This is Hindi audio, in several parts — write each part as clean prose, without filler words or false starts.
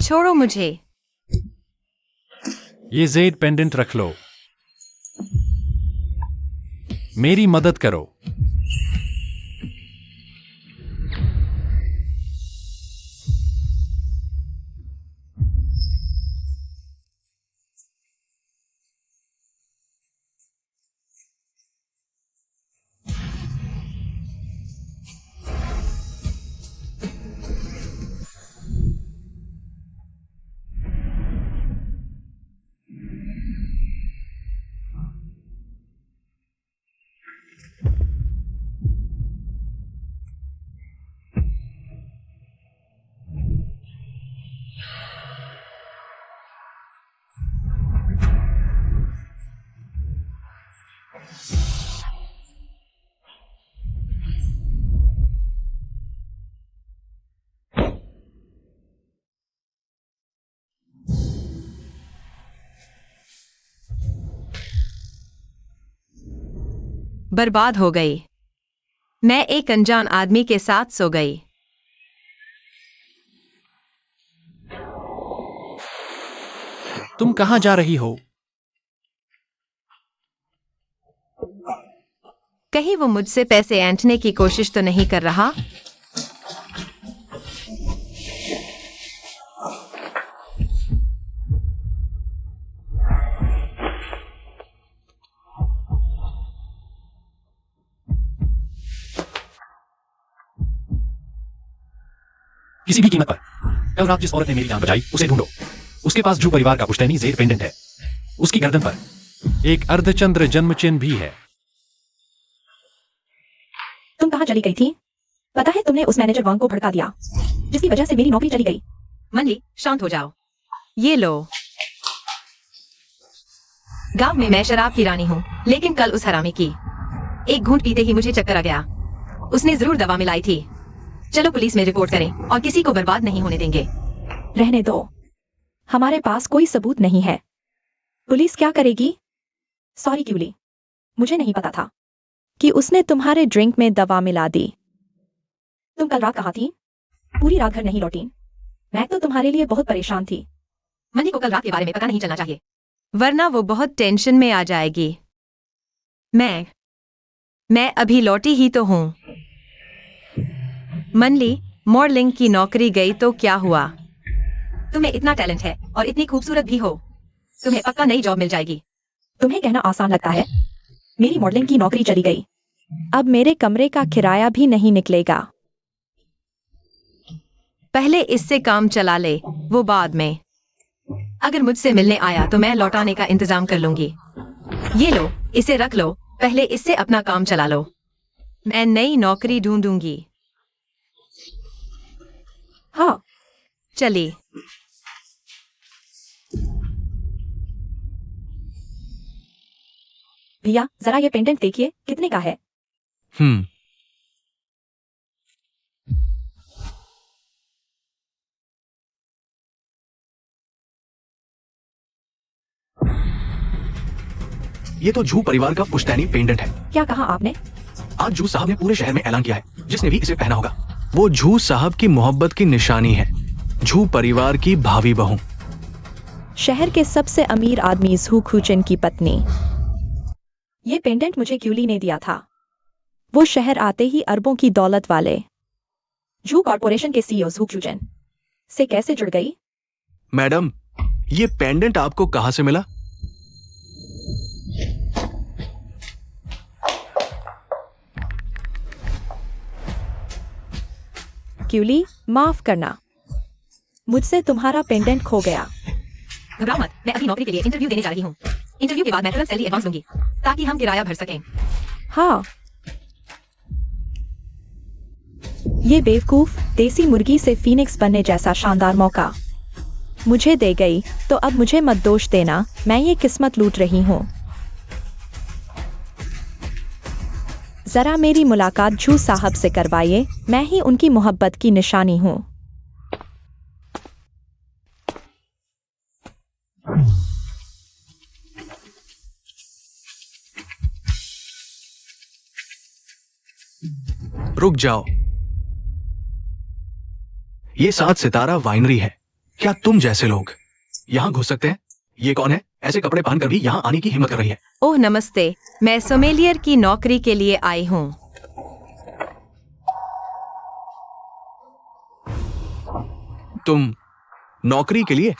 छोड़ो मुझे। ये जेड पेंडेंट रख लो। मेरी मदद करो। बर्बाद हो गई। मैं एक अनजान आदमी के साथ सो गई। तुम कहां जा रही हो? कहीं वो मुझसे पैसे ऐंठने की कोशिश तो नहीं कर रहा? किसी भी कीमत पर कल रात जिस औरत ने मेरी जान बचाई उसे ढूंढो। उसके पास जू परिवार का पुश्तैनी जेड पेंडेंट है। उसकी गर्दन पर एक अर्धचंद्र जन्म चिन्ह भी है। तुम कहां चली गई थी? पता है तुमने उस मैनेजर वांग को भड़का दिया, जिसकी वजह से मेरी नौकरी चली गई। मनली, शांत हो जाओ। ये लो। गांव में मैं शराब की रानी हूँ, लेकिन कल उस हरामी की एक घूंट पीते ही मुझे चक्कर आ गया। उसने जरूर दवा मिलाई थी। चलो पुलिस में रिपोर्ट करें और किसी को बर्बाद नहीं होने देंगे। रहने दो, हमारे पास कोई सबूत नहीं है। पुलिस क्या करेगी? सॉरी क्यूली, मुझे नहीं पता था कि उसने तुम्हारे ड्रिंक में दवा मिला दी। तुम कल रात कहाँ थी? पूरी रात घर नहीं लौटी। मैं तो तुम्हारे लिए बहुत परेशान थी। मनी को कल रात के बारे में पता नहीं चलना चाहिए, वरना वो बहुत टेंशन में आ जाएगी। मैं अभी लौटी ही तो हूँ। मनली, मॉडलिंग की नौकरी गई तो क्या हुआ? तुम्हें इतना टैलेंट है और इतनी खूबसूरत भी हो, तुम्हें पक्का नई जॉब मिल जाएगी। तुम्हें कहना आसान लगता है। मेरी मॉडलिंग की नौकरी चली गई। अब मेरे कमरे का किराया भी नहीं निकलेगा। पहले इससे काम चला ले, वो बाद में। अगर मुझसे मिलने आया तो मैं लौटाने का इंतजाम कर लूंगी। ये लो, इसे रख लो। पहले इससे अपना काम चला लो। मैं नई नौकरी ढूंढूंगी। हाँ, चलिए। भैया जरा ये पेंडेंट देखिए, कितने का है? ये तो जू परिवार का पुश्तैनी पेंडेंट है। क्या कहा आपने? आज जू साहब ने पूरे शहर में ऐलान किया है, जिसने भी इसे पहना होगा वो जू साहब की मोहब्बत की निशानी है। जू परिवार की भावी बहू, शहर के सबसे अमीर आदमी झू खुचन की पत्नी। ये पेंडेंट मुझे क्यूली ने दिया था। वो शहर आते ही अरबों की दौलत वाले जू कॉर्पोरेशन के सीईओ झू खुचन से कैसे जुड़ गई? मैडम, ये पेंडेंट आपको कहां से मिला? क्यूली, माफ करना, मुझसे तुम्हारा पेंडेंट खो गया। घबराओ मत, मैं अभी नौकरी के लिए इंटरव्यू देने जा रही हूँ। इंटरव्यू के बाद मैं तुरंत सैलरी एडवांस लूंगी, ताकि हम किराया भर सकें। हाँ, ये बेवकूफ देसी मुर्गी से फीनिक्स बनने जैसा शानदार मौका मुझे दे गई, तो अब मुझे मत दोष देना। मैं ये किस्मत लूट रही हूँ। जरा मेरी मुलाकात झू साहब से करवाइए, मैं ही उनकी मोहब्बत की निशानी हूँ। रुक जाओ, ये 7 सितारा वाइनरी है। क्या तुम जैसे लोग यहाँ घुस सकते हैं? ये कौन है? ऐसे कपड़े पहनकर भी यहाँ आने की हिम्मत कर रही है। ओह नमस्ते, मैं सोमेलियर की नौकरी के लिए आई हूँ। तुम नौकरी के लिए?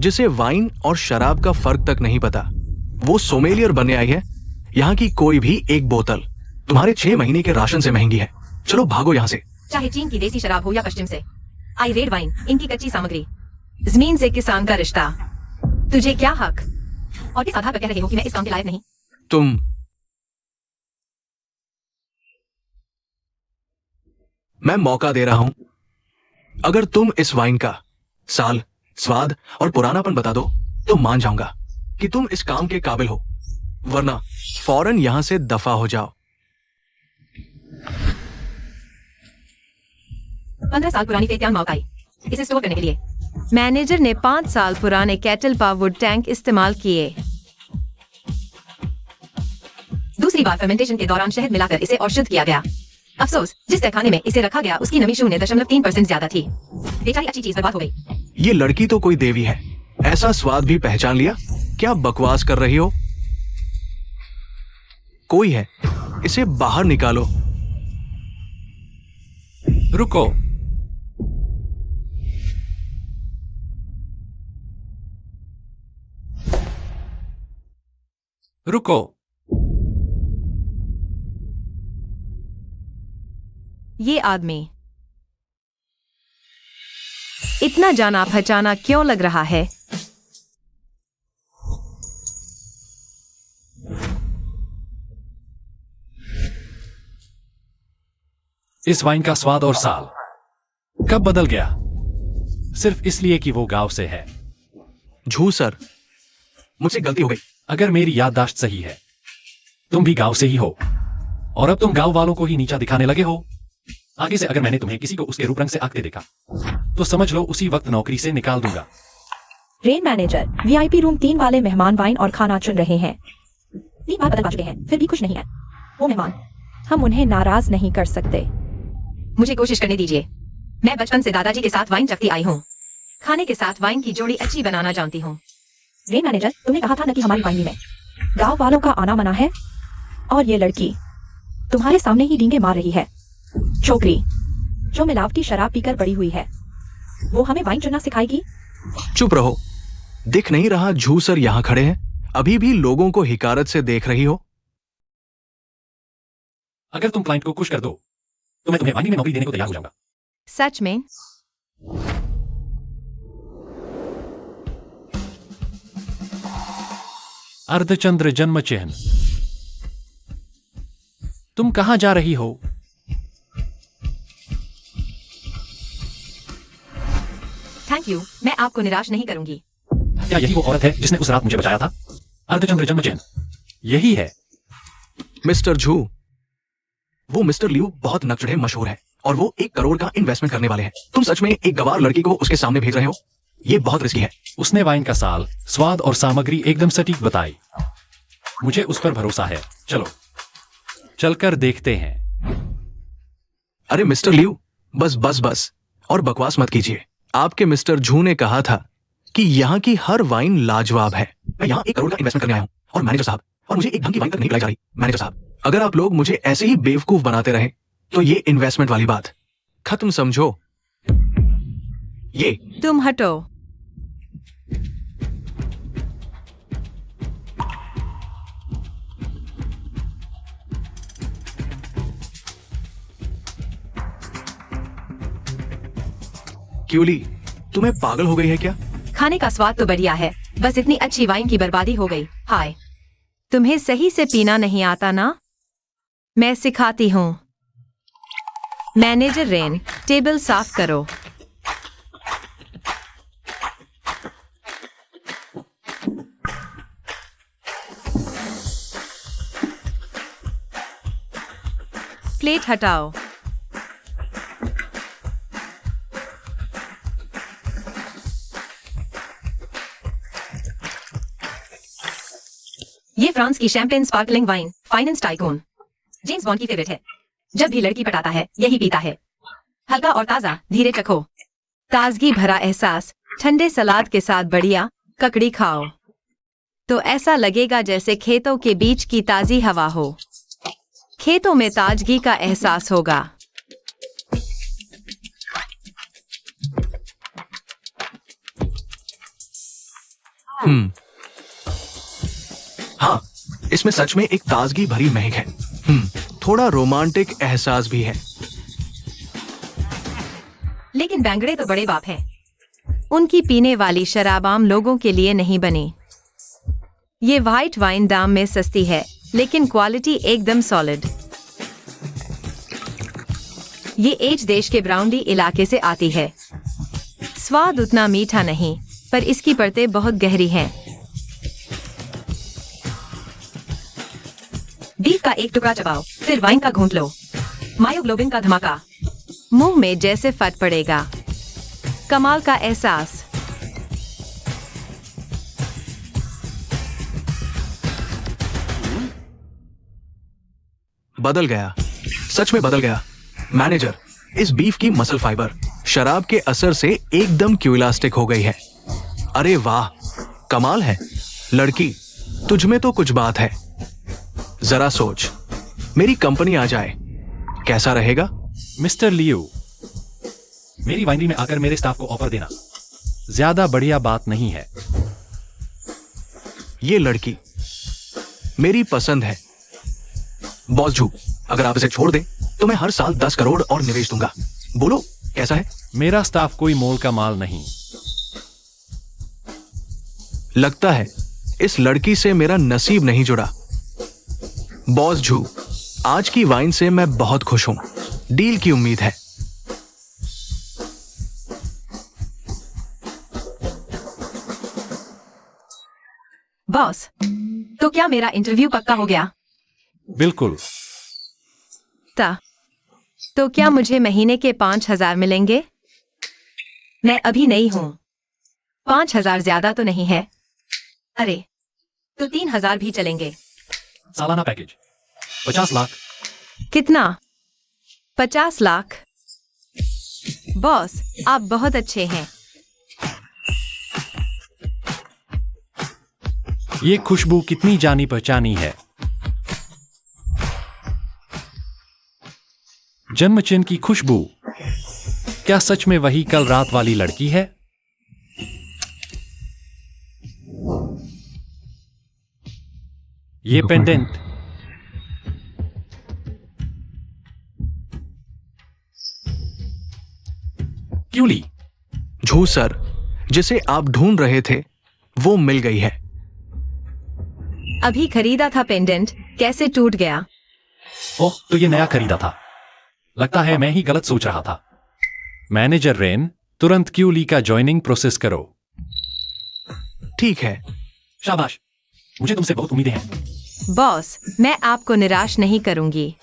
जिसे वाइन और शराब का फर्क तक नहीं पता, वो सोमेलियर बनने आई है। यहाँ की कोई भी एक बोतल तुम्हारे 6 महीने के राशन से महंगी है। चलो भागो यहाँ से। चाहे चीन की देसी शराब हो या पश्चिम से आई रेड वाइन, इनकी कच्ची सामग्री, जमीन से किसान का रिश्ता, तुझे क्या हक और किस आधार पर कह रहे हो कि मैं इस काम के लायक नहीं? तुम मैं मौका दे रहा हूं। अगर तुम इस वाइन का साल, स्वाद और पुरानापन बता दो तो मान जाऊंगा कि तुम इस काम के काबिल हो, वरना फौरन यहां से दफा हो जाओ। 15 साल पुरानी फेतियान माउकाई, इसे स्टोर करने के लिए मैनेजर ने 5 साल पुराने कैटल पावुड टैंक इस्तेमाल किए। दूसरी बार फर्मेंटेशन के दौरान शहद मिलाकर इसे और शुद्ध किया गया। अफसोस, जिस तहखाने में इसे रखा गया उसकी नमी 0.3% ज्यादा थी। बेचारी अच्छी चीज बर्बाद हो गई। ये लड़की तो कोई देवी है, ऐसा स्वाद भी पहचान लिया। क्या बकवास कर रही हो? कोई है, इसे बाहर निकालो। रुको। रुको। ये आदमी इतना जाना पहचाना क्यों लग रहा है? इस वाइन का स्वाद और साल कब बदल गया? सिर्फ इसलिए कि वो गांव से है। झू सर, मुझसे गलती हो गई। अगर मेरी याददाश्त सही है, तुम भी गांव से ही हो और अब तुम गांव वालों को ही नीचा दिखाने लगे हो। आगे से अगर मैंने तुम्हें किसी को उसके रूप रंग से आंकते देखा तो समझ लो उसी वक्त नौकरी से निकाल दूंगा। रेन मैनेजर, वीआईपी रूम 3 वाले मेहमान वाइन और खाना चुन रहे हैं। 3 बार बदल चुके हैं, फिर भी खुश नहीं है वो मेहमान। हम उन्हें नाराज नहीं कर सकते। मुझे कोशिश करने दीजिए। मैं बचपन से दादाजी के साथ वाइन चखती आई हूँ। खाने के साथ वाइन की जोड़ी अच्छी बनाना जानती हूँ। रेन मैनेजर, तुमने कहा था न कि हमारी वाइनरी में गांव वालों का आना मना है, और ये लड़की तुम्हारे सामने ही डींगे मार रही है। छोकरी जो मिलावटी शराब पीकर बड़ी हुई है, वो हमें वाइन चुनना सिखाएगी? चुप रहो। दिख नहीं रहा झू सर यहां खड़े हैं? अभी भी लोगों को हिकारत से देख रही हो? अगर तुम क्लाइंट को खुश कर दो तो मैं तुम्हें वाइनरी में नौकरी देने को तैयार हो जाऊंगा। सच में? अर्धचंद्र जन्म चिन्ह। तुम कहां जा रही हो? थैंक यू, मैं आपको निराश नहीं करूंगी। क्या यही वो औरत है जिसने उस रात मुझे बचाया था? अर्धचंद्र जन्म चिन्ह यही है। मिस्टर झू, वो मिस्टर लियू बहुत नकचढ़े मशहूर है और वो 1 करोड़ का इन्वेस्टमेंट करने वाले हैं। तुम सच में एक गवार लड़की को उसके सामने भेज रहे हो? ये बहुत रिस्की है। उसने वाइन का साल, स्वाद और सामग्री एकदम सटीक बताई। मुझे उस पर भरोसा है। चलो चलकर देखते हैं। अरे मिस्टर लियू, बस बस बस और बकवास मत कीजिए। आपके मिस्टर झू ने कहा था कि यहाँ की हर वाइन लाजवाब है। मैं यहाँ 1 करोड़ का इन्वेस्टमेंट करने आया हूँ और मैनेजर साहब, और मुझे एक ढंग की वाइन तक नहीं पिलाई जा रही। मैनेजर साहब, अगर आप लोग मुझे ऐसे ही बेवकूफ बनाते रहे तो ये इन्वेस्टमेंट वाली बात खत्म समझो। ये तुम हटो। क्यूली, तुम्हें पागल हो गई है क्या? खाने का स्वाद तो बढ़िया है, बस इतनी अच्छी वाइन की बर्बादी हो गई। हाय, तुम्हें सही से पीना नहीं आता ना? मैं सिखाती हूँ। मैनेजर रेन, टेबल साफ करो। प्लेट हटाओ। ये फ्रांस की champagne sparkling wine, finance tycoon, James bond की फेवरेट है। जब भी लड़की पटाता है यही पीता है। हल्का और ताजा, धीरे चखो। ताजगी भरा एहसास, ठंडे सलाद के साथ बढ़िया ककड़ी खाओ तो ऐसा लगेगा जैसे खेतों के बीच की ताजी हवा हो। खेतों में ताजगी का एहसास होगा। हाँ, इसमें सच में एक ताजगी भरी महक है। थोड़ा रोमांटिक एहसास भी है। लेकिन बैंगड़े तो बड़े बाप हैं। उनकी पीने वाली शराब आम लोगों के लिए नहीं बनी। ये व्हाइट वाइन दाम में सस्ती है, लेकिन क्वालिटी एकदम सॉलिड। ये एज देश के ब्राउंडी इलाके से आती है। स्वाद उतना मीठा नहीं, पर इसकी परतें बहुत गहरी हैं। बीफ का एक टुकड़ा चबाओ, फिर वाइन का घूंट लो। मायोग्लोबिन का धमाका मुंह में जैसे फट पड़ेगा। कमाल का एहसास। बदल गया, सच में बदल गया। मैनेजर, इस बीफ की मसल फाइबर शराब के असर से एकदम क्यूलास्टिक हो गई है। अरे वाह, कमाल है। लड़की, तुझमें तो कुछ बात है। जरा सोच, मेरी कंपनी आ जाए, कैसा रहेगा? मिस्टर लियो, मेरी वाइनरी में आकर मेरे स्टाफ को ऑफर देना ज्यादा बढ़िया बात नहीं है। ये लड़की मेरी पसंद है। बॉस जू, अगर आप इसे छोड़ दें तो मैं हर साल 10 करोड़ और निवेश दूंगा। बोलो, कैसा है? मेरा स्टाफ कोई मोल का माल नहीं। लगता है इस लड़की से मेरा नसीब नहीं जुड़ा। बॉस जू, आज की वाइन से मैं बहुत खुश हूं। डील की उम्मीद है। बॉस, तो क्या मेरा इंटरव्यू पक्का हो गया? बिल्कुल। तो क्या मुझे महीने के 5,000 मिलेंगे? मैं अभी नई हूं। 5,000 ज्यादा तो नहीं है? अरे, तो 3,000 भी चलेंगे। सालाना पैकेज 50 लाख। कितना? 50 लाख? बॉस, आप बहुत अच्छे हैं। ये खुशबू कितनी जानी पहचानी है। जन्मचिन्ह की खुशबू। क्या सच में वही कल रात वाली लड़की है? ये पेंडेंट। क्यों ली? झू सर, जिसे आप ढूंढ रहे थे वो मिल गई है। अभी खरीदा था पेंडेंट, कैसे टूट गया? ओह, तो ये नया खरीदा था। लगता है मैं ही गलत सोच रहा था। मैनेजर रेन, तुरंत क्यू ली का ज्वाइनिंग प्रोसेस करो। ठीक है। शाबाश, मुझे तुमसे बहुत उम्मीदें हैं। बॉस, मैं आपको निराश नहीं करूंगी।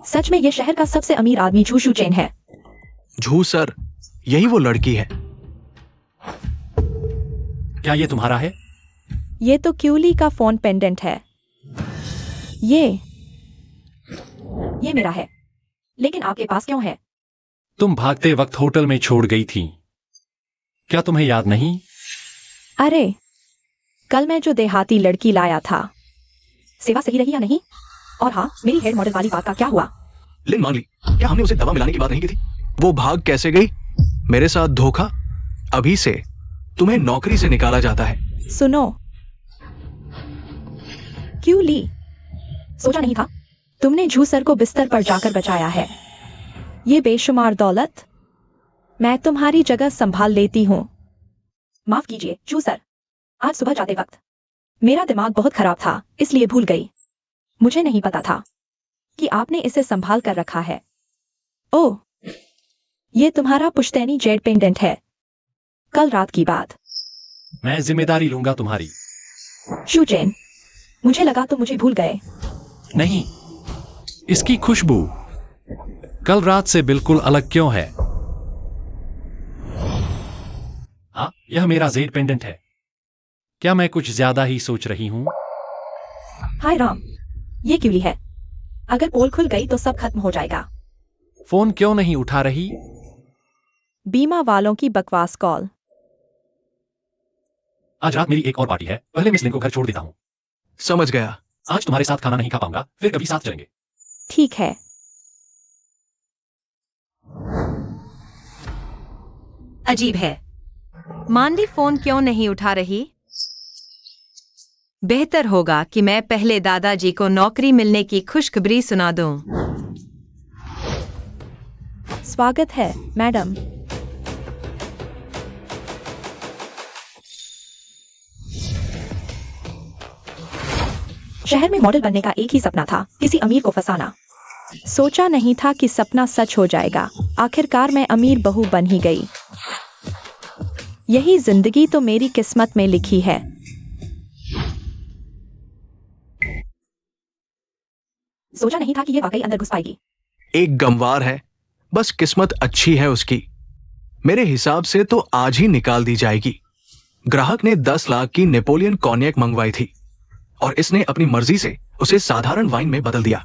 सच में ये शहर का सबसे अमीर आदमी झू चेन है। झू सर, यही वो लड़की है। क्या ये तुम्हारा है? ये तो क्यूली का फोन पेंडेंट है। ये मेरा है। लेकिन आपके पास क्यों है? तुम भागते वक्त होटल में छोड़ गई थी। क्या तुम्हें याद नहीं? अरे, कल मैं जो देहाती लड़की लाया था, सेवा सही रही या नहीं? और हाँ, मेरी हेयर मॉडल वाली बात का क्या हुआ? लिन मान ली, क्या हमने उसे दवा मिलाने की बात नहीं की थी? वो भाग कैसे गई? मेरे साथ धोखा? अभी से तुम्हें नौकरी से निकाला जाता है। सुनो, क्यों ली? सोचा नहीं था तुमने झू सर को बिस्तर पर जाकर बचाया है। ये बेशुमार दौलत मैं तुम्हारी जगह संभाल लेती हूँ। माफ कीजिए झू सर, आज सुबह जाते वक्त मेरा दिमाग बहुत खराब था, इसलिए भूल गई। मुझे नहीं पता था कि आपने इसे संभाल कर रखा है। ओह, ये तुम्हारा पुश्तैनी जेड पेंडेंट है, कल रात की बात। मैं जिम्मेदारी लूंगा तुम्हारी। शू चेन, मुझे लगा तुम मुझे भूल गए। नहीं, इसकी खुशबू कल रात से बिल्कुल अलग क्यों है? यह मेरा जेड पेंडेंट है। क्या मैं कुछ ज्यादा ही सोच रही हूँ? हाय राम, ये क्यों है? अगर पोल खुल गई तो सब खत्म हो जाएगा। फोन क्यों नहीं उठा रही? बीमा वालों की बकवास कॉल। आज रात मेरी एक और पार्टी है, पहले मिस लिन को घर छोड़ देता हूँ। समझ गया। आज तुम्हारे साथ खाना नहीं खा पाऊंगा, फिर कभी साथ चलेंगे। ठीक है। अजीब है, मांडी फोन क्यों नहीं उठा रही? बेहतर होगा कि मैं पहले दादाजी को नौकरी मिलने की खुशखबरी सुना दूं। स्वागत है मैडम। शहर में मॉडल बनने का एक ही सपना था, किसी अमीर को फंसाना। सोचा नहीं था कि सपना सच हो जाएगा। आखिरकार मैं अमीर बहू बन ही गई। यही जिंदगी तो मेरी किस्मत में लिखी है। सोचा नहीं था कि ये वाकई अंदर घुस पाएगी। एक गंवार है, बस किस्मत अच्छी है उसकी। मेरे हिसाब से तो आज ही निकाल दी जाएगी। ग्राहक ने 10 लाख की नेपोलियन कॉन्यक मंगवाई थी और इसने अपनी मर्जी से उसे साधारण वाइन में बदल दिया।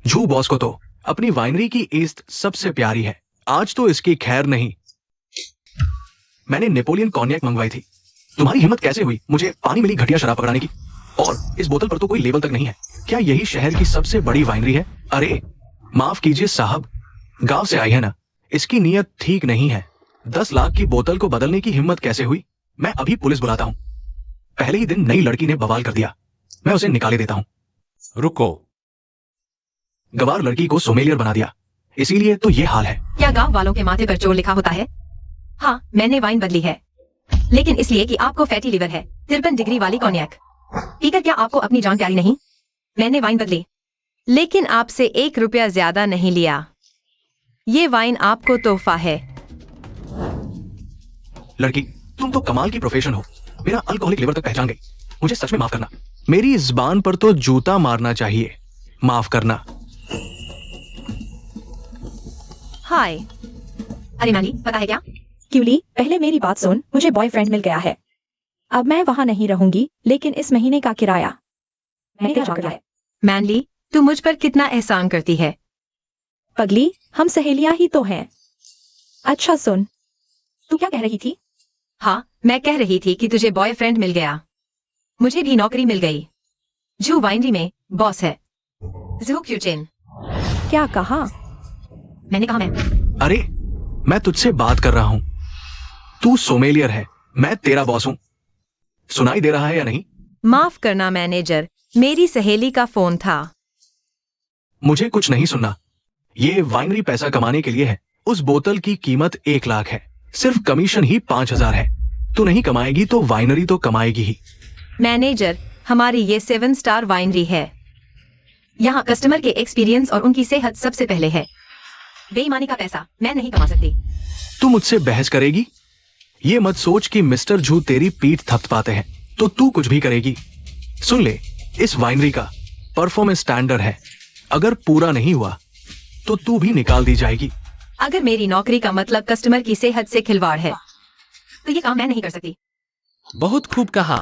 जू बॉस को तो अपनी वाइनरी की ईस्ट सबसे प्यारी है। आज तो इसकी खैर नहीं। मैंने नेपोलियन कॉन्यक मंगवाई थी। तुम्हारी हिम्मत कैसे हुई मुझे पानी मिली घटिया शराब पकड़ाने की? और इस बोतल पर तो कोई लेबल तक नहीं है। क्या यही शहर की सबसे बड़ी वाइनरी है? अरे माफ कीजिए साहब, गांव से आई है ना, इसकी नीयत ठीक नहीं है। 10 लाख की बोतल को बदलने की हिम्मत कैसे हुई? मैं अभी पुलिस बुलाता हूँ। पहले ही दिन नई लड़की ने बवाल कर दिया। मैं उसे निकाले देता हूँ। रुको। गवार लड़की को सोमेलियर बना दिया, इसीलिए तो ये हाल है। क्या गांव वालों के माथे पर चोर लिखा होता है? हाँ, मैंने वाइन बदली है, लेकिन इसलिए कि आपको फैटी लिवर है। 53 डिग्री वाली कॉन्यक पीकर क्या आपको अपनी जान प्यारी नहीं? मैंने वाइन बदली, लेकिन आपसे 1 रुपया ज्यादा नहीं लिया। ये वाइन आपको तोहफा है। लड़की, तुम तो कमाल की प्रोफेशन हो। मेरा अल्कोहलिक लिवर तक पहचान गई। मुझे सच में माफ करना। मेरी जुबान पर तो जूता मारना चाहिए। माफ करना। हाय। अरे माली, पता है क्या? क्यूली, पहले मेरी बात सुन। मुझे बॉयफ्रेंड मिल गया है। अब मैं वहां नहीं रहूंगी, लेकिन इस महीने का किराया मैंने जान लिया है। मैनली, तू मुझ पर कितना एहसान करती है। पगली, हम सहेलियां ही तो हैं। अच्छा सुन, तू क्या कह रही थी? हाँ, मैं कह रही थी कि तुझे बॉयफ्रेंड मिल गया। मुझे भी नौकरी मिल गई। जू वाइनरी में बॉस है। जू क्यूचेन। क्या कहा? मैंने कहा मैं। अरे मैं तुझसे बात कर रहा हूं। तू सोमेलियर है, मैं तेरा बॉस हूं। सुनाई दे रहा है या नहीं? माफ करना मैनेजर, मेरी सहेली का फोन था। मुझे कुछ नहीं सुनना। ये वाइनरी पैसा कमाने के लिए है। उस बोतल की कीमत 1 लाख है, सिर्फ कमीशन ही 5,000 है। तू नहीं कमाएगी तो वाइनरी तो कमाएगी ही। मैनेजर, हमारी ये 7 स्टार वाइनरी है। यहाँ कस्टमर के एक्सपीरियंस और उनकी सेहत सबसे पहले है। बेईमानी का पैसा मैं नहीं कमा सकती। तू मुझसे बहस करेगी? ये मत सोच कि मिस्टर झू तेरी पीठ थपथपाते हैं तो तू कुछ भी करेगी। सुन ले, इस वाइनरी का परफॉर्मेंस स्टैंडर्ड है। अगर पूरा नहीं हुआ तो तू भी निकाल दी जाएगी। अगर मेरी नौकरी का मतलब कस्टमर की सेहत से खिलवाड़ है, तो ये काम मैं नहीं कर सकती। बहुत खूब कहा।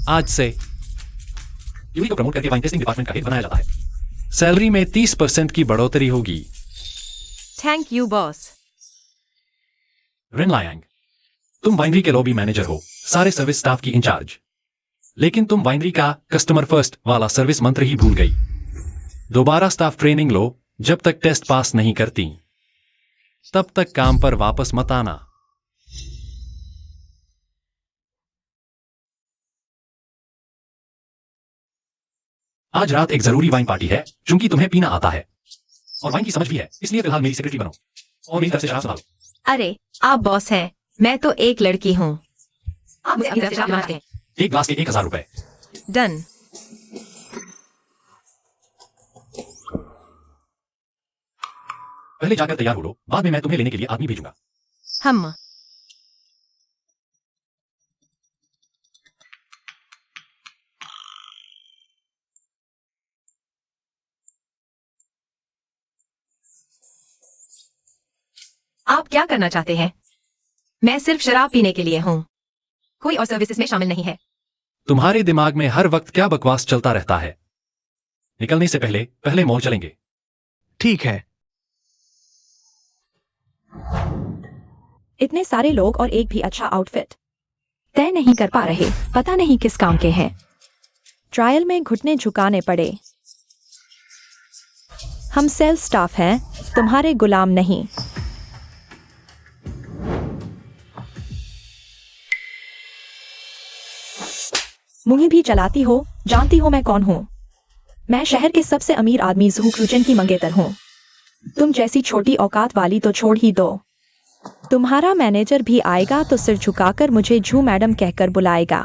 आज से यूवी को प्रमोट करके वाइन टेस्टिंग डिपार्टमेंट का हेड बनाया जाता है। सैलरी में 30% की बढ़ोतरी होगी। Thank you boss. रिन लायांग, तुम वाइनरी के लॉबी मैनेजर हो, सारे सर्विस स्टाफ की इंचार्ज। लेकिन तुम वाइनरी का कस्टमर फर्स्ट वाला सर्विस मंत्र ही भूल गई। दोबारा स्टाफ ट्रेनिंग लो। जब तक टेस्ट पास नहीं करती तब तक काम पर वापस मत आना। आज रात एक जरूरी वाइन पार्टी है, चूंकि तुम्हें पीना आता है और वाइन की समझ भी है, इसलिए फिलहाल मेरी सेक्रेटरी बनो और मेरी तरफ से शराब संभालो। अरे, आप बॉस हैं, मैं तो एक लड़की हूँ। आप मुझे अपनी तरफ से शराब दिलवाते हैं। एक ग्लास के 1,000 रुपए। डन। पहले जाकर तैयार हो लो, बाद में मैं तुम्हें लेने के लिए आदमी भेजूंगा। हम क्या करना चाहते हैं? मैं सिर्फ शराब पीने के लिए हूँ, कोई और सर्विस में शामिल नहीं है। तुम्हारे दिमाग में हर वक्त क्या बकवास चलता रहता है? निकलने से पहले मॉल चलेंगे। ठीक है। इतने सारे लोग और एक भी अच्छा आउटफिट तय नहीं कर पा रहे, पता नहीं किस काम के हैं। ट्रायल में घुटने झुकाने पड़े। हम सेल्स स्टाफ हैं, तुम्हारे गुलाम नहीं। मुंह भी चलाती हो, जानती हो मैं कौन हूं? मैं शहर के सबसे अमीर आदमी ज़ू क्रूचन की मंगेतर हूं। तुम जैसी छोटी औकात वाली तो छोड़ ही दो। तुम्हारा मैनेजर भी आएगा तो सिर झुकाकर मुझे झू मैडम कहकर बुलाएगा।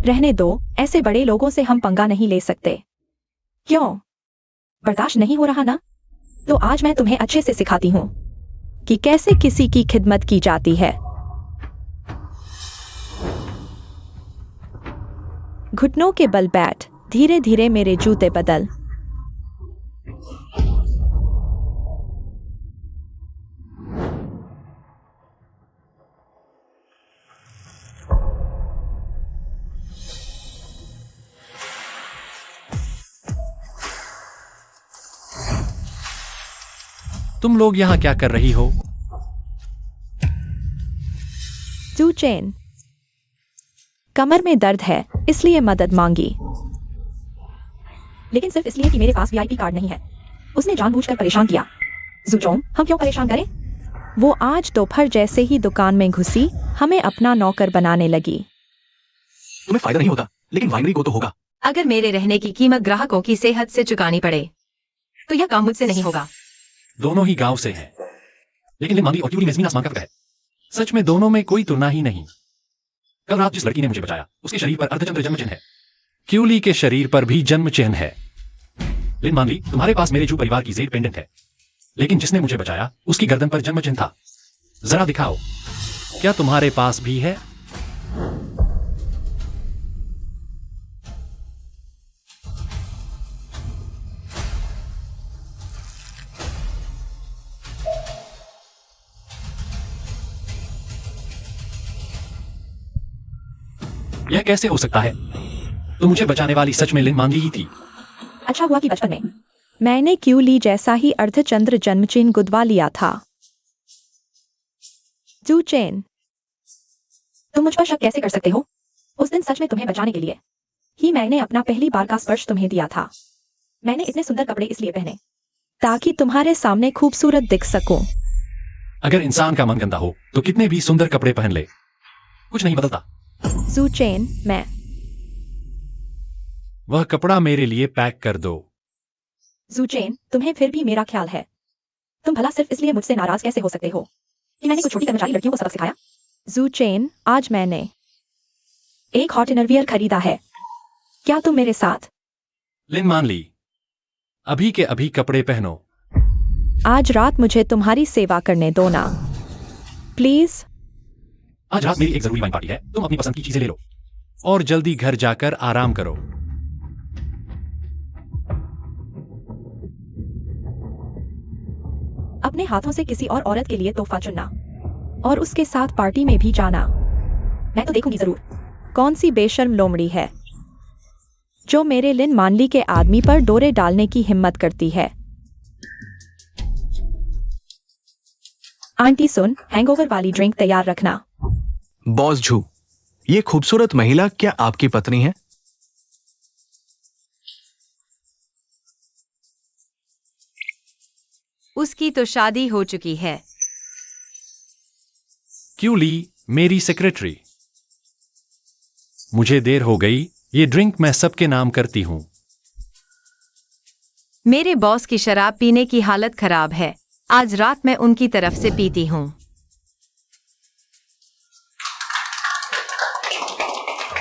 रहने दो, ऐसे बड़े लोगों से हम पंगा नहीं ले सकते। क्यों? बर्दाश्त नहीं हो रहा ना? तो आज मैं तुम्हें अच्छे से सिखाती हूँ कि कैसे किसी की खिदमत की जाती है। घुटनों के बल बैठ, धीरे धीरे मेरे जूते बदल। तुम लोग यहाँ क्या कर रही हो? जू चेन, कमर में दर्द है इसलिए मदद मांगी, लेकिन सिर्फ इसलिए कि मेरे पास वीआईपी कार्ड नहीं है। उसने जानबूझकर परेशान किया। जूचोंग, हम क्यों परेशान करें? वो आज दोपहर जैसे ही दुकान में घुसी, हमें अपना नौकर बनाने लगी। तुम्हें फायदा नहीं होता, लेकिन वाइनरी को तो होगा। अगर मेरे रहने की कीमत ग्राहकों की सेहत से चुकानी पड़े तो यह काम मुझसे नहीं होगा। दोनों ही गांव से हैं, लेकिन लिन मांगली और क्यूली में आसमान का फर्क है। सच में दोनों में कोई तुलना ही नहीं। कल रात जिस लड़की ने मुझे बचाया, उसके शरीर पर अर्धचंद्र जन्म चिन्ह है। क्यूली के शरीर पर भी जन्म चिन्ह है। लिन मांगली, तुम्हारे पास मेरे जू परिवार की जेड पेंडेंट है, लेकिन जिसने मुझे बचाया उसकी गर्दन पर जन्म चिन्ह था। जरा दिखाओ, क्या तुम्हारे पास भी है? यह कैसे हो सकता है? तो मुझे बचाने वाली सच में लिन मांगली ही थी। अच्छा हुआ कि बचपन में मैंने क्यूली जैसा ही अर्धचंद्र जन्मचिन्ह गुदवा लिया था। जू चेन, तुम मुझ पर शक कैसे कर सकते हो? उस दिन सच में तुम्हें बचाने के लिए ही मैंने अपना पहली बार का स्पर्श तुम्हें दिया था। मैंने इतने सुंदर कपड़े इसलिए पहने ताकि तुम्हारे सामने खूबसूरत दिख सकूं। अगर इंसान का मन गंदा हो तो कितने भी सुंदर कपड़े पहन ले, कुछ नहीं बदलता। जू चेन, मैं वह कपड़ा मेरे लिए पैक कर दो। जू चेन, तुम्हें फिर भी मेरा ख्याल है। तुम भला सिर्फ इसलिए मुझसे नाराज कैसे हो सकते हो कि मैंने कुछ छोटी कर्मचारी लड़कियों को सबक सिखाया? जू चेन, आज मैंने एक हॉट इनरवियर खरीदा है, क्या तुम मेरे साथ? लिन मांगली, अभी के अभी कपड़े पहनो। आज रात मुझे तुम्हारी सेवा करने दो ना, प्लीज। आज रात मेरी एक जरूरी वाइन पार्टी है, तुम अपनी पसंद की चीजें ले लो और जल्दी घर जाकर आराम करो। अपने हाथों से किसी और औरत के लिए तोहफा चुनना और उसके साथ पार्टी में भी जाना। मैं तो देखूंगी जरूर कौन सी बेशर्म लोमड़ी है जो मेरे लिन मांगली के आदमी पर डोरे डालने की हिम्मत करती है। आंटी सुन, हैंगओवर वाली ड्रिंक तैयार रखना। बॉस झू, ये खूबसूरत महिला क्या आपकी पत्नी है? उसकी तो शादी हो चुकी है। क्यूली, मेरी सेक्रेटरी। मुझे देर हो गई, ये ड्रिंक मैं सबके नाम करती हूं। मेरे बॉस की शराब पीने की हालत खराब है, आज रात मैं उनकी तरफ से पीती हूँ।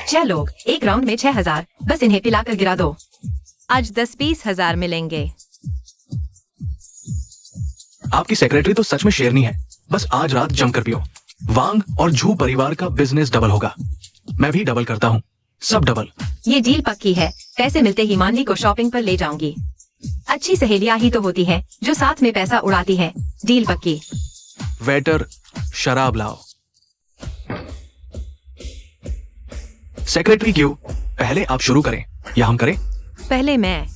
छह लोग, एक राउंड में 6000, बस इन्हें पिलाकर गिरा दो। आज 10-20 हजार मिलेंगे। आपकी सेक्रेटरी तो सच में शेरनी है। बस आज रात जमकर पियो। वांग और झू परिवार का बिजनेस डबल होगा। मैं भी डबल करता हूँ, सब डबल। ये डील पक्की है, पैसे मिलते ही मानली को शॉपिंग पर ले जाऊंगी। अच्छी सहेलियां ही तो होती हैं जो साथ में पैसा उड़ाती हैं। डील पक्की। वेटर, शराब लाओ। सेक्रेटरी क्यों? पहले आप शुरू करें या हम करें? पहले मैं।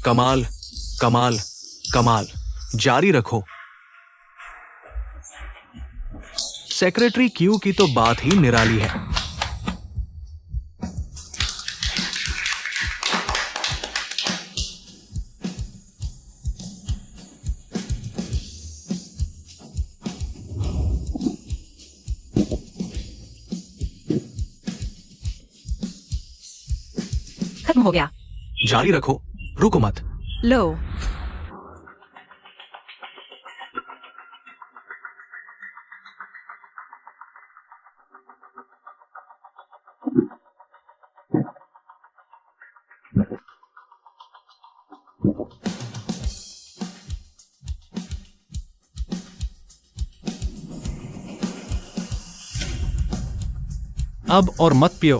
कमाल, कमाल, कमाल। जारी रखो। सेक्रेटरी क्यू की तो बात ही निराली है। खत्म हो गया। जारी रखो, रुको मत। लो। अब और मत पियो।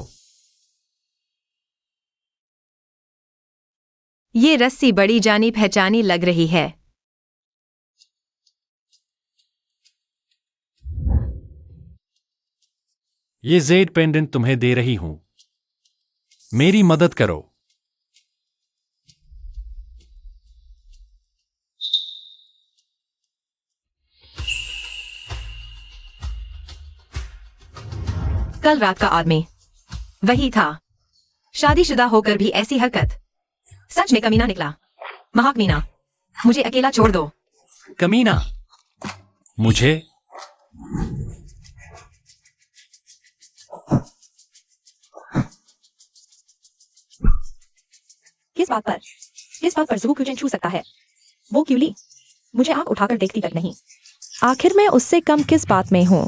ये रस्सी बड़ी जानी पहचानी लग रही है। ये जेड पेंडेंट तुम्हें दे रही हूं। मेरी मदद करो। कल रात का आदमी वही था। शादीशुदा होकर भी ऐसी हरकत। सच में कमीना निकला। महाकमीना, मुझे अकेला छोड़ दो। कमीना, मुझे? किस बात पर? किस बात पर ज़ू क्यूचेन छू सकता है? वो क्यूली मुझे आंख उठाकर देखती तक नहीं। आखिर मैं उससे कम किस बात में हूँ?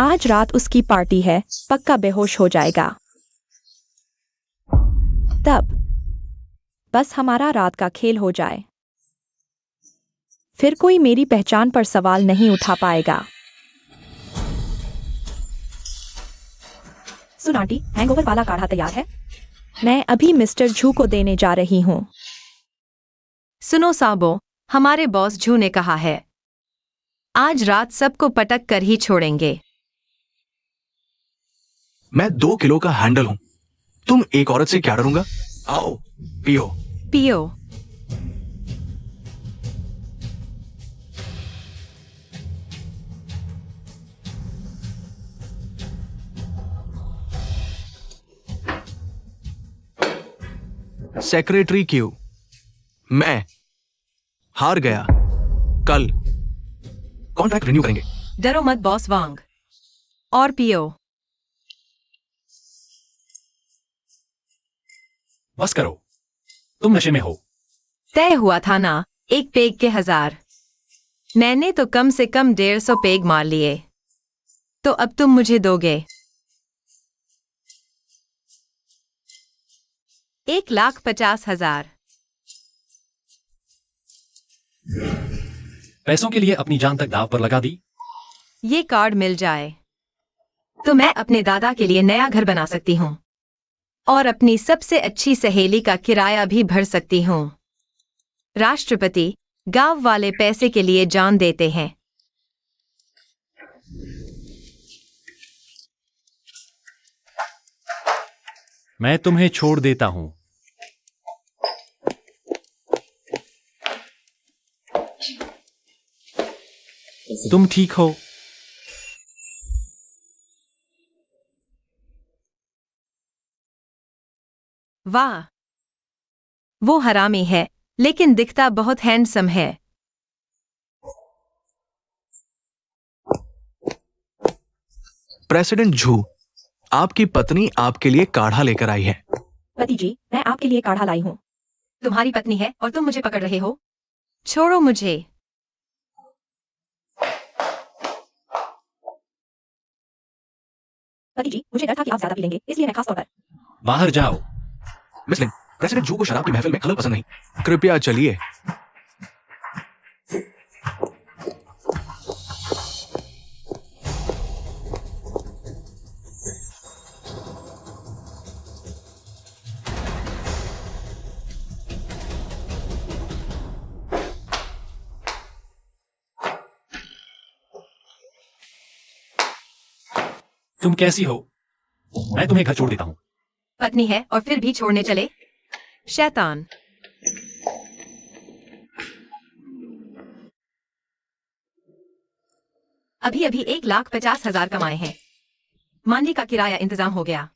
आज रात उसकी पार्टी है, पक्का बेहोश हो जाएगा। तब बस हमारा रात का खेल हो जाए, फिर कोई मेरी पहचान पर सवाल नहीं उठा पाएगा। सुन आंटी, हैंगओवर वाला काढ़ा तैयार है। मैं अभी मिस्टर झू को देने जा रही हूँ। सुनो साबो, हमारे बॉस झू ने कहा है आज रात सबको पटक कर ही छोड़ेंगे। मैं 2 किलो का हैंडल हूं। तुम एक औरत से क्या डरूंगा? आओ, पियो। पियो। सेक्रेटरी क्यू, मैं हार गया। कल कॉन्ट्रैक्ट रिन्यू करेंगे। डरो मत बॉस वांग। और पियो। बस करो, तुम नशे में हो। तय हुआ था ना, एक पेग के 1000। मैंने तो कम से कम 150 पेग मार लिए। तो अब तुम मुझे दोगे 1,50,000। पैसों के लिए अपनी जान तक दांव पर लगा दी। ये कार्ड मिल जाए तो मैं अपने दादा के लिए नया घर बना सकती हूँ और अपनी सबसे अच्छी सहेली का किराया भी भर सकती हूँ। राष्ट्रपति, गांव वाले पैसे के लिए जान देते हैं। मैं तुम्हें छोड़ देता हूं। तुम ठीक हो? वाह, वो हरामी है लेकिन दिखता बहुत हैंडसम है। प्रेसिडेंट झू, आपकी पत्नी आपके लिए काढ़ा लेकर आई है। पति जी, मैं आपके लिए काढ़ा लाई हूँ। तुम्हारी पत्नी है और तुम मुझे पकड़ रहे हो? छोड़ो मुझे। पति जी, मुझे डर था कि आप ज्यादा पी लेंगे, इसलिए मैं खास तौर पर। बाहर जाओ। मिस लिन, प्रेसिडेंट झू को शराब की महफिल में खलल पसंद नहीं। कृपया चलिए। तुम कैसी हो? मैं तुम्हें घर छोड़ देता हूँ। पत्नी है और फिर भी छोड़ने चले? शैतान। अभी अभी 1,50,000 कमाए हैं। मानली का किराया इंतजाम हो गया।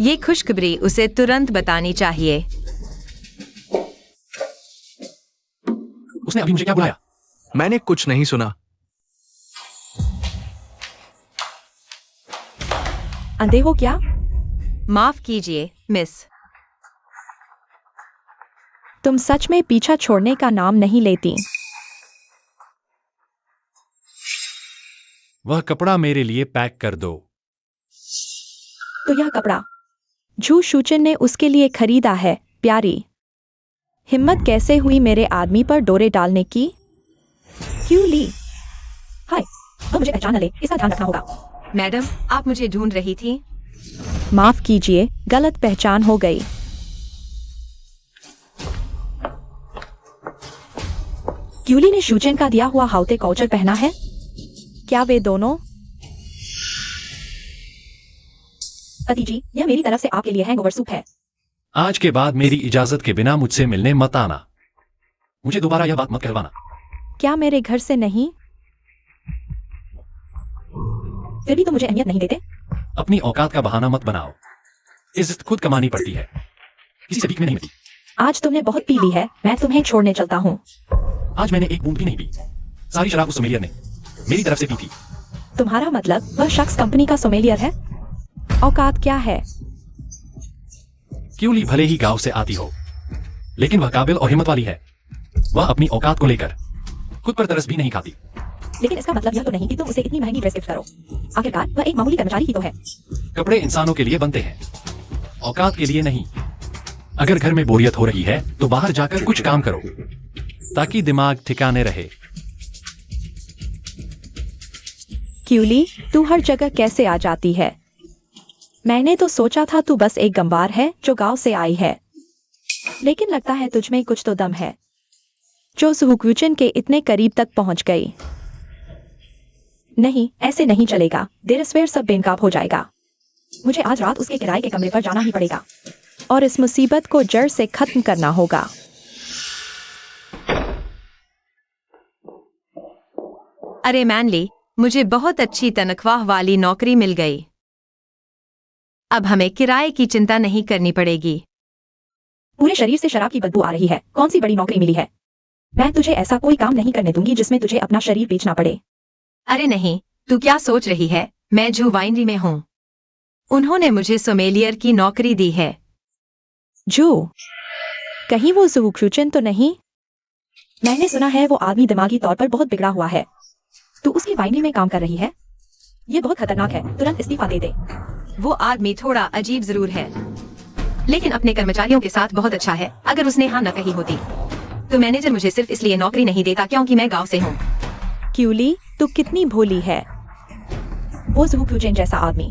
ये खुशखबरी उसे तुरंत बतानी चाहिए। उसने अभी मुझे क्या बुलाया? मैंने कुछ नहीं सुना। अंधे हो क्या? माफ कीजिए मिस। तुम सच में पीछा छोड़ने का नाम नहीं लेती। वह कपड़ा मेरे लिए पैक कर दो। तो यह कपड़ा झू शूचन ने उसके लिए खरीदा है, प्यारी। हिम्मत कैसे हुई मेरे आदमी पर डोरे डालने की? क्यों ली? हाय, अब मुझे पहचान न ले, इसका ध्यान रखना होगा। मैडम, आप मुझे ढूंढ रही थी? माफ कीजिए, गलत पहचान हो गई। क्यूली ने शूचन का दिया हुआ हाउते काउचर पहना है? क्या वे दोनों? पति जी, यह मेरी तरफ से आपके लिए हैंगओवर सूप है। आज के बाद मेरी इजाजत के बिना मुझसे मिलने मत आना। मुझे दोबारा यह बात मत कहवाना। क्या मेरे घर से नहीं? फिर भी तो मुझे अहमियत नहीं देते। अपनी औकात का बहाना मत बनाओ। इज्जत खुद कमानी पड़ती है, किसी से भीख में नहीं मिलती। आज तुमने बहुत पी ली है, मैं तुम्हें छोड़ने चलता हूँ। आज मैंने एक बूंद भी नहीं पी। सारी शराब उस सोमेलियर ने मेरी तरफ से पी थी। तुम्हारा मतलब वह शख्स कंपनी का सोमेलियर है? औकात क्या है? क्यूली भले ही गांव से आती हो, लेकिन वह काबिल और हिम्मत वाली है। वह अपनी औकात को लेकर खुद पर तरस भी नहीं खाती। लेकिन इसका मतलब यह तो नहीं कि तुम उसे इतनी महंगी ड्रेस गिफ्ट करो। आखिरकार वह एक मामूली कर्मचारी ही तो है। कपड़े इंसानों के लिए बनते हैं, औकात के लिए नहीं। अगर घर में बोरियत हो रही है तो बाहर जाकर कुछ काम करो ताकि दिमाग ठिकाने रहे। क्यूली, तू हर जगह कैसे आ जाती है? मैंने तो सोचा था तू बस एक गंवार है जो गांव से आई है, लेकिन लगता है तुझमें कुछ तो दम है जो सुहुक्विचन के इतने करीब तक पहुंच गई। नहीं, ऐसे नहीं चलेगा। देर सवेर सब बेनकाब हो जाएगा। मुझे आज रात उसके किराए के कमरे पर जाना ही पड़ेगा और इस मुसीबत को जड़ से खत्म करना होगा। अरे मैनली, मुझे बहुत अच्छी तनख्वाह वाली नौकरी मिल गई। अब हमें किराए की चिंता नहीं करनी पड़ेगी। पूरे शरीर से शराब की बदबू आ रही है। कौन सी बड़ी नौकरी मिली है? मैं तुझे ऐसा कोई काम नहीं करने दूंगी जिसमें तुझे अपना शरीर बेचना पड़े। अरे नहीं, तू क्या सोच रही है? मैं जू वाइनरी में हूँ। उन्होंने मुझे सोमेलियर की नौकरी दी है। जो कहीं वो सुहुक्विचन तो नहीं? मैंने सुना है वो आदमी दिमागी तौर पर बहुत बिगड़ा हुआ है। तू उसकी वाइनरी में काम कर रही है? ये बहुत खतरनाक है, तुरंत इस्तीफा दे दे। वो आदमी थोड़ा अजीब जरूर है, लेकिन अपने कर्मचारियों के साथ बहुत अच्छा है। अगर उसने हाँ न कही होती तो मैनेजर मुझे सिर्फ इसलिए नौकरी नहीं देता क्योंकि मैं गांव से हूँ। क्यूली, तू कितनी भोली है। वो सुहुक्विचन जैसा आदमी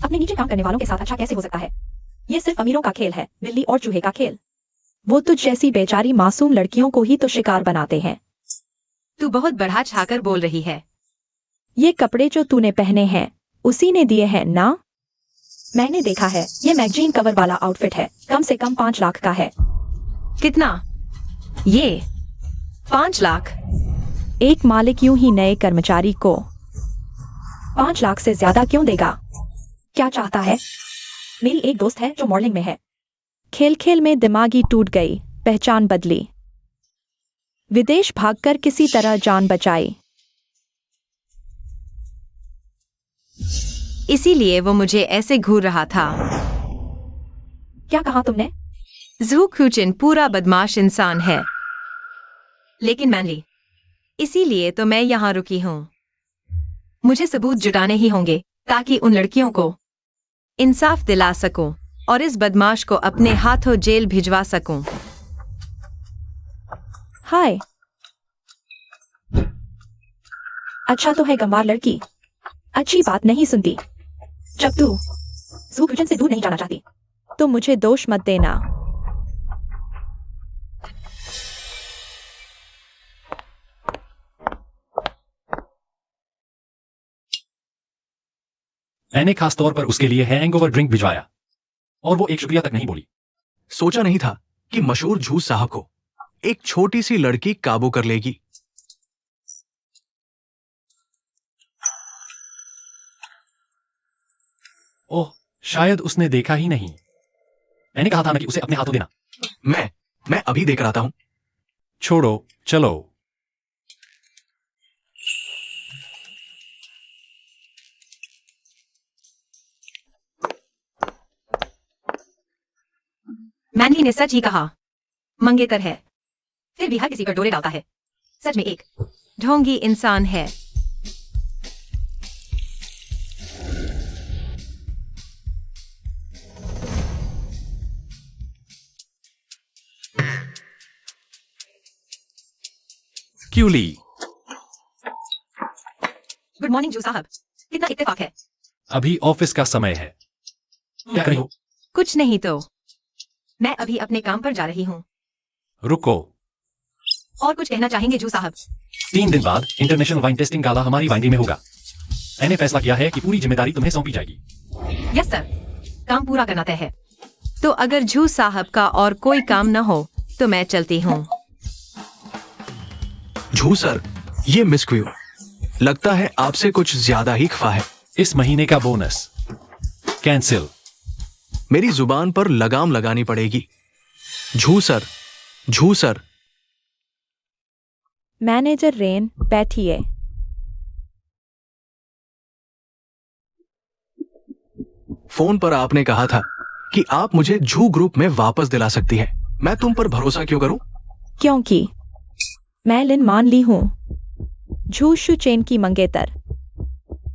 अपने नीचे काम करने वालों के साथ अच्छा कैसे हो सकता है? ये सिर्फ अमीरों का खेल है, बिल्ली और चूहे का खेल। वो तुझ जैसी बेचारी मासूम लड़कियों को ही तो शिकार बनाते हैं। तू बहुत बढ़ा छाकर बोल रही है। ये कपड़े जो तूने पहने हैं उसी ने दिए हैं ना? मैंने देखा है, ये मैगजीन कवर वाला आउटफिट है। कम से कम 5 लाख का है। कितना? ये 5 लाख? एक मालिक यूं ही नए कर्मचारी को 5 लाख से ज्यादा क्यों देगा? क्या चाहता है? मेरी एक दोस्त है जो मॉडलिंग में है। खेल खेल में दिमागी टूट गई, पहचान बदली, विदेश भागकर किसी तरह जान बचाई। इसीलिए वो मुझे ऐसे घूर रहा था। क्या कहा तुमने? सुहुक्विचन पूरा बदमाश इंसान है, लेकिन मैनली, इसीलिए तो मैं यहाँ रुकी हूँ। मुझे सबूत जुटाने ही होंगे ताकि उन लड़कियों को इंसाफ दिला सकूं और इस बदमाश को अपने हाथों जेल भिजवा सकूं। हाय, अच्छा तो है गंवार लड़की, अच्छी बात नहीं सुनती। जब तू सुहुक्विचन से दूर नहीं जाना चाहती तो मुझे दोष मत देना। मैंने खास तौर पर उसके लिए हैंगओवर ड्रिंक भिजवाया और वो एक शुक्रिया तक नहीं बोली। सोचा नहीं था कि मशहूर झूठ साहब को एक छोटी सी लड़की काबू कर लेगी। ओह, शायद उसने देखा ही नहीं। मैंने कहा था ना कि उसे अपने हाथों देना। मैं अभी देकर आता हूं। छोड़ो, चलो। मैनली ने सच ही कहा। मंगेतर है, फिर भी हर किसी पर डोरे डालता है। सच में एक ढोंगी इंसान है। क्यूली, गुड मॉर्निंग जू साहब, कितना इत्तेफाक है। अभी ऑफिस का समय है। क्या कर रही हो? कुछ नहीं तो मैं अभी अपने काम पर जा रही हूँ। रुको। और कुछ कहना चाहेंगे जू साहब? 3 दिन बाद इंटरनेशनल वाइन टेस्टिंग गाला हमारी वाइनरी में होगा। मैंने फैसला किया है कि पूरी जिम्मेदारी तुम्हें सौंपी जाएगी। यस सर, काम पूरा करना तय है। तो अगर जू साहब का और कोई काम न हो तो मैं चलती हूँ। झू सर, ये मिस क्यू लगता है आपसे कुछ ज्यादा ही खफा है। इस महीने का बोनस कैंसिल। मेरी जुबान पर लगाम लगानी पड़ेगी। झू सर, झू सर। मैनेजर रेन, बैठिए। फोन पर आपने कहा था कि आप मुझे झू ग्रुप में वापस दिला सकती हैं। मैं तुम पर भरोसा क्यों करूं? क्योंकि मैं लिन मान ली हूं, झू शू चेन की मंगेतर।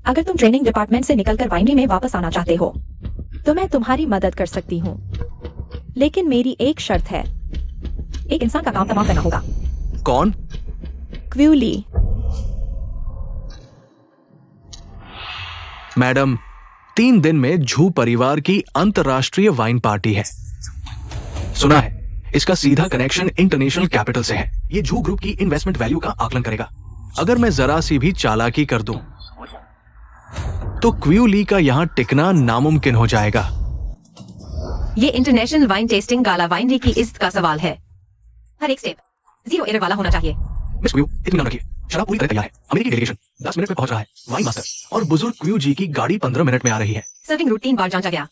अगर तुम ट्रेनिंग डिपार्टमेंट से निकलकर वाइनरी में वापस आना चाहते हो तो मैं तुम्हारी मदद कर सकती हूँ, लेकिन मेरी एक शर्त है। एक इंसान का काम तमाम करना होगा। कौन? क्व्यूली। मैडम, 3 दिन में झू परिवार की अंतरराष्ट्रीय वाइन पार्टी है। सुना है इसका सीधा कनेक्शन इंटरनेशनल कैपिटल से है। ये झू ग्रुप की इन्वेस्टमेंट वैल्यू का आकलन करेगा। अगर मैं जरा सी भी चालाकी कर दूं तो क्व्यूली का यहां टिकना नामुमकिन हो जाएगा। ये इंटरनेशनल वाइन टेस्टिंग गाला वाइनरी की इज्जत का सवाल है। हर एक स्टेप 0 एरर वाला होना चाहिए। मिस क्यू, इत्मीनान रखिए, शराब पूरी तरह तैयार है। अमेरिकी डेलीगेशन 10 मिनट में पहुंच रहा है। वाइन मास्टर और बुजुर्ग क्यू जी की गाड़ी 15 मिनट में आ रही है। सर्विंग रूट 3 बार जांचा गया।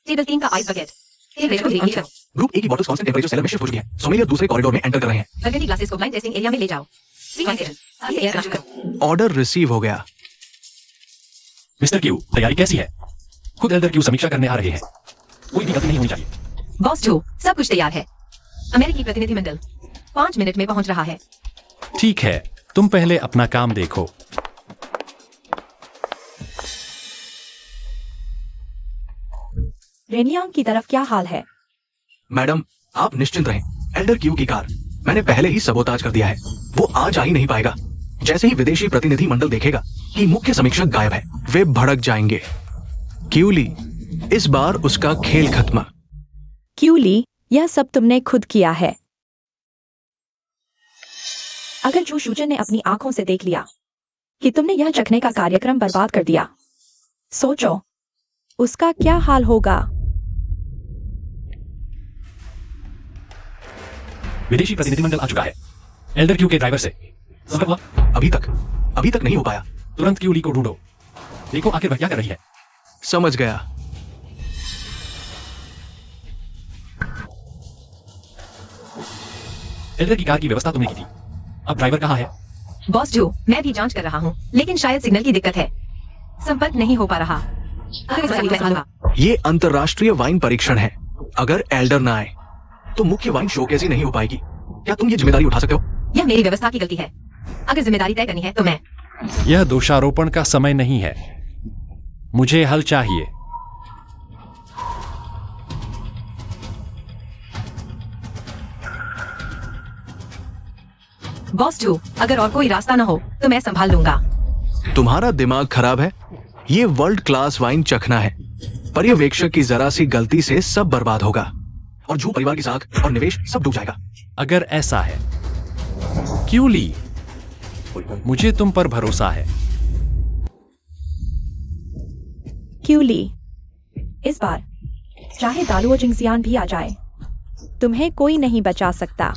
टेबल 3 का आइस बकेट। टेबल को रीच करो। ग्रुप ए की बॉटल्स कांस्टेंट टेंपरेचर सेलर में शिफ्ट हो चुकी है। सोमेलियर दूसरे कॉरिडोर में एंटर कर रहे हैं। बर्गंडी ग्लासेस को ब्लाइंड टेस्टिंग एरिया में ले जाओ। Free wine station. आइए एयर रश करो। ऑर्डर रिसीव हो गया। मिस्टर क्यू, तैयारी कैसी है? खुद एल्डर क्यू समीक्षा करने आ रहे हैं। कोई भी गलती नहीं होनी चाहिए। बॉस जो, सब कुछ तैयार है। अमेरिकी प्रतिनिधिमंडल 5 मिनट में पहुंच रहा है। ठीक है, तुम पहले अपना काम देखो। रेनियांग की तरफ क्या हाल है? मैडम, आप निश्चिंत रहें। एल्डर क्यू की कार मैंने पहले ही सबोताज कर दिया है। वो आज आ ही नहीं पाएगा। जैसे ही विदेशी प्रतिनिधि मंडल देखेगा कि मुख्य समीक्षक गायब है, वे भड़क जाएंगे। क्यूली, इस बार उसका खेल खत्म। क्यूली, यह सब तुमने खुद किया है। अगर जो शूचन ने अपनी आंखों से देख लिया कि तुमने यह चखने का कार्यक्रम बर्बाद कर दिया, सोचो उसका क्या हाल होगा। विदेशी प्रतिनिधिमंडल आ चुका है। एल्डर क्यू के ड्राइवर से संपर्क हुआ? अभी तक नहीं हो पाया। तुरंत क्यूली को ढूंढो। देखो आखिर वह क्या कर रही है। समझ गया। एल्डर की कार की व्यवस्था तुमने की थी। अब ड्राइवर कहाँ है? बॉस जो, मैं भी जांच कर रहा हूँ, लेकिन शायद सिग्नल की दिक्कत है। संपर्क नहीं हो पा रहा। अगर इस तरीके से होगा। ये अंतरराष्ट्रीय वाइन परीक्षण है। अगर एल्डर ना आए तो मुख्य वाइन शोकेस ही नहीं हो पाएगी। क्या तुम ये जिम्मेदारी उठा सकते हो? यह मेरी व्यवस्था की गलती है। अगर जिम्मेदारी तय करनी है तो मैं। यह दोषारोपण का समय नहीं है। मुझे हल चाहिए। बॉस जो, अगर और कोई रास्ता ना हो तो मैं संभाल लूंगा। तुम्हारा दिमाग खराब है। ये वर्ल्ड क्लास वाइन चखना है। पर्यवेक्षक की जरा सी गलती से सब बर्बाद होगा और झू परिवार की साख और निवेश सब डूब जाएगा। अगर ऐसा है, क्यूली, मुझे तुम पर भरोसा है। क्यों ली? इस बार चाहे दालुओ जिंगजियान भी आ जाए, तुम्हें कोई नहीं बचा सकता।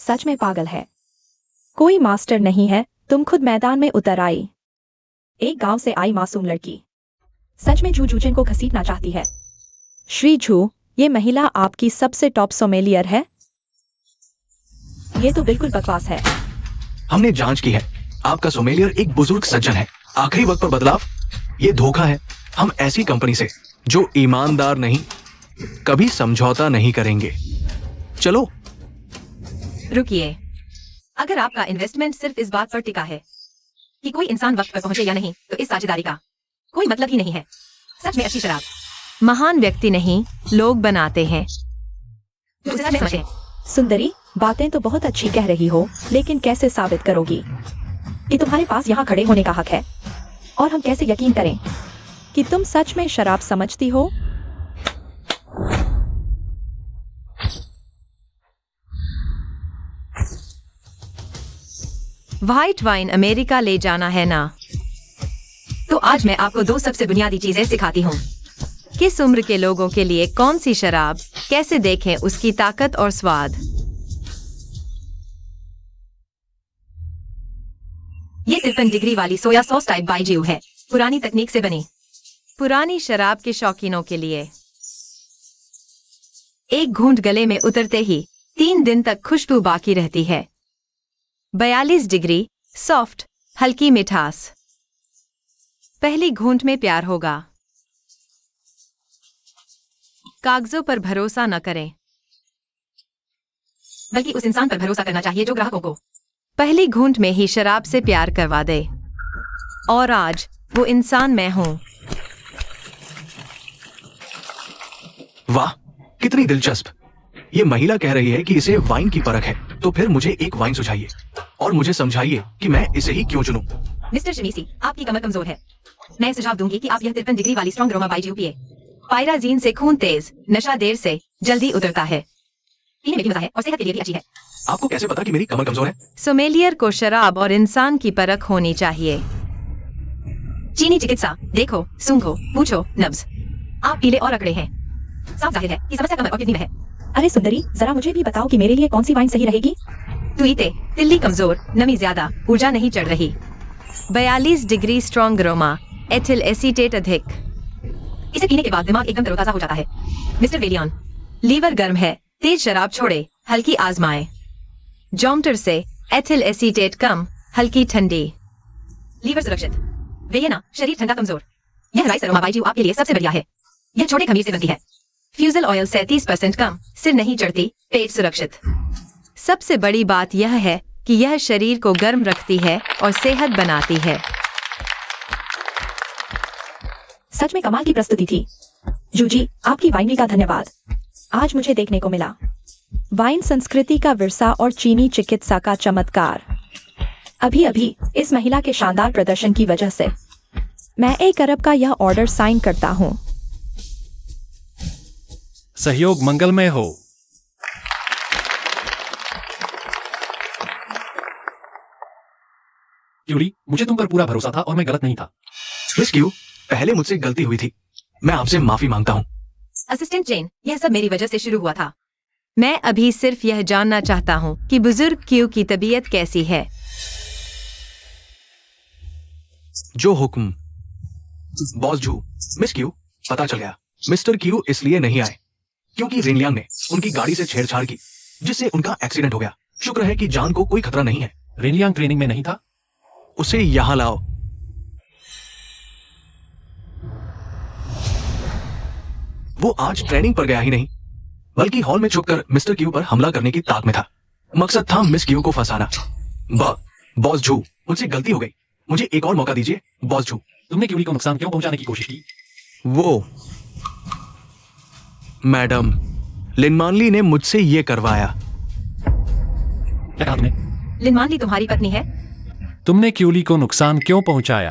सच में पागल है। कोई मास्टर नहीं है, तुम खुद मैदान में उतर आई। एक गांव से आई मासूम लड़की सच में झू झूचन को घसीटना चाहती है। श्री झू, ये महिला आपकी सबसे टॉप सोमेलियर है? ये तो बिल्कुल बकवास है। हमने जांच की है, आपका सोमेलियर एक बुजुर्ग सज्जन है। आखिरी वक्त पर बदलाव, ये धोखा है। हम ऐसी कंपनी से जो ईमानदार नहीं, कभी समझौता नहीं करेंगे। चलो। रुकिए, अगर आपका इन्वेस्टमेंट सिर्फ इस बात पर टिका है कि कोई इंसान वक्त पर पहुंचे या नहीं, तो इस साझेदारी का कोई मतलब ही नहीं है। सच में अच्छी शराब महान व्यक्ति नहीं, लोग बनाते हैं। उसे सच में समझे। सुंदरी, बातें तो बहुत अच्छी कह रही हो, लेकिन कैसे साबित करोगी कि तुम्हारे पास यहाँ खड़े होने का हक है? और हम कैसे यकीन करें कि तुम सच में शराब समझती हो? व्हाइट वाइन अमेरिका ले जाना है ना? तो आज मैं आपको दो सबसे बुनियादी चीजें सिखाती हूँ। किस उम्र के लोगों के लिए कौन सी शराब, कैसे देखें उसकी ताकत और स्वाद। ये 53 डिग्री वाली सोया सॉस टाइप बाइजियो है, पुरानी तकनीक से बनी। पुरानी शराब के शौकीनों के लिए। एक घूंट गले में उतरते ही 3 दिन तक खुशबू बाकी रहती है। 42 डिग्री, सॉफ्ट, हल्की मिठास। पहली घूंट में प्यार होगा। कागजों पर भरोसा न करें, बल्कि उस इंसान पर भरोसा करना चाहिए जो ग्राहकों को पहली घूंट में ही शराब से प्यार करवा दे। और आज वो इंसान मैं हूं। वाह, कितनी दिलचस्प। ये महिला कह रही है कि इसे वाइन की परख है, तो फिर मुझे एक वाइन सुझाइए और मुझे समझाइए कि मैं इसे ही क्यों चुनूं। मिस्टर शमीसी, आपकी कमर कमजोर है। मैं सुझाव दूंगी कि आप यह 53 डिग्री वाली स्ट्रॉन्ग अरोमा बाइजियो पिए। पायराजीन से खून तेज, नशा देर से जल्दी उतरता है। पीने में भी मजा है और सेहत के लिए भी अच्छी है। आपको कैसे पता कि मेरी कमर कमजोर है? सोमेलियर को शराब और इंसान की परख होनी चाहिए। चीनी चिकित्सा, देखो, सूंघो, पूछो, नब्ज। आप पीले और अकड़े हैं। साफ जाहिर है कि समस्या कमर और किडनी में है। अरे सुंदरी, जरा मुझे भी बताओ कि मेरे लिए कौन सी वाइन सही रहेगी? तुईते, तिल्ली कमजोर, नमी ज्यादा, ऊर्जा नहीं चढ़ रही। 42 degree strong aroma, ethyl acetate अधिक। इसे पीने के बाद दिमाग एकदम तरोताजा हो जाता है। मिस्टर वेलियन, लीवर गर्म है, तेज शराब छोड़े, हल्की आजमाए। जॉम्टर से एथिल एसीटेट कम, हल्की ठंडी। लीवर सुरक्षित, वेयना, शरीर ठंडा कमजोर। यह राइस अरोमा बाइजियो आपके लिए सबसे बढ़िया है। यह छोटे खमीर से बनती है। फ्यूजल ऑयल से 30% कम, सिर नहीं चढ़ती, पेट सुरक्षित। सबसे बड़ी बात यह है कि यह शरीर को गर्म रखती है और सेहत बनाती है। सच में कमाल की प्रस्तुति थी। जूजी, आपकी वाइनरी का धन्यवाद। आज मुझे देखने को मिला वाइन संस्कृति का विरसा और चीनी चिकित्सा का चमत्कार। अभी अभी इस महिला के शानदार प्रदर्शन की वजह से मैं 1 अरब का यह ऑर्डर साइन करता हूं। सहयोग मंगलमय हो। क्यूरी, मुझे तुम पर पूरा भरोसा था और मैं गलत नहीं था। मिस क्यू, पहले मुझसे गलती हुई थी, मैं आपसे माफी मांगता हूँ। असिस्टेंट जेन, यह सब मेरी वजह से शुरू हुआ था। मैं अभी सिर्फ यह जानना चाहता हूँ कि बुजुर्ग क्यू की तबीयत कैसी है। जो हुक्म। बॉस जू। मिस क्यू, पता चल गया। मिस्टर क्यू इसलिए नहीं आए क्योंकि रिनलियांग ने उनकी गाड़ी से छेड़छाड़ की, जिससे उनका एक्सीडेंट हो गया। शुक्र है कि जान को कोई खतरा नहीं है। रेनलियांग ट्रेनिंग में नहीं था? उसे यहां लाओ। वो आज ट्रेनिंग पर गया ही नहीं, बल्कि हॉल में छुपकर मिस्टर क्यू पर हमला करने की ताक में था। मकसद था मिस क्यू को फंसाना। बॉस जू, मुझसे गलती हो गई, मुझे एक और मौका दीजिए। बॉस जू, तुमने क्यूरी को नुकसान क्यों पहुंचाने की कोशिश की? वो मैडम, लिनमानली ने मुझसे ये करवाया। क्या कहा तुमने? लिनमानली तुम्हारी पत्नी है? तुमने क्यूली को नुकसान क्यों पहुंचाया?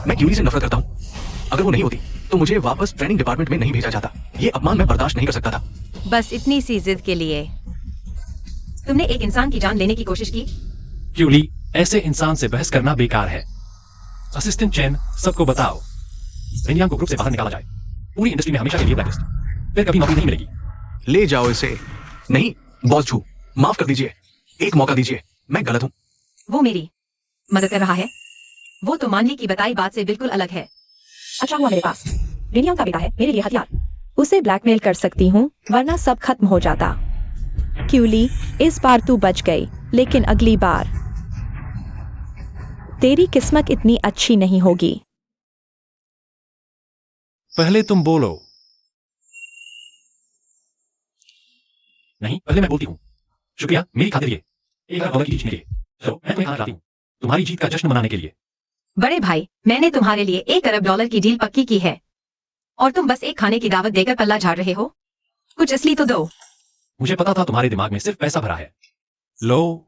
मैं क्यूली से नफरत करता हूं। अगर वो नहीं होती तो मुझे वापस ट्रेनिंग डिपार्टमेंट में नहीं भेजा जाता। ये अपमान मैं बर्दाश्त नहीं कर सकता था। बस इतनी सी जिद के लिए तुमने एक इंसान की जान लेने की कोशिश की? क्यूली, ऐसे इंसान से बहस करना बेकार है। असिस्टेंट चेन, सबको बताओ रेनियांग को ग्रुप से बाहर निकाला जाए। पूरी इंडस्ट्री में हमेशा के लिए ब्लैकलिस्ट। फिर कभी नौकरी नहीं मिलेगी। ले जाओ इसे। नहीं बॉस झू, माफ कर दीजिए, एक मौका दीजिए, मैं गलत हूं। वो मेरी मदद कर रहा है। वो तो मानली की बताई बात से बिल्कुल अलग है। अच्छा हुआ मेरे पास रेनियांग का बेटा है, मेरे लिए हथियार। उसे ब्लैकमेल कर सकती हूँ, वरना सब खत्म हो जाता। क्यूली, इस बार तू बच गई, लेकिन अगली बार तेरी किस्मत इतनी अच्छी नहीं होगी। पहले तुम बोलो। नहीं, पहले मैं बोलती हूं। शुक्रिया मेरी खातिर ये $1,000 की जीतने के लिए। चलो मैं तुम्हें खाना खिलाती हूं, तुम्हारी जीत का जश्न मनाने के लिए। बड़े भाई, मैंने तुम्हारे लिए $1 अरब की डील पक्की की है और तुम बस एक खाने की दावत देकर पल्ला झाड़ रहे हो। कुछ असली तो दो। मुझे पता था तुम्हारे दिमाग में सिर्फ पैसा भरा है। लो,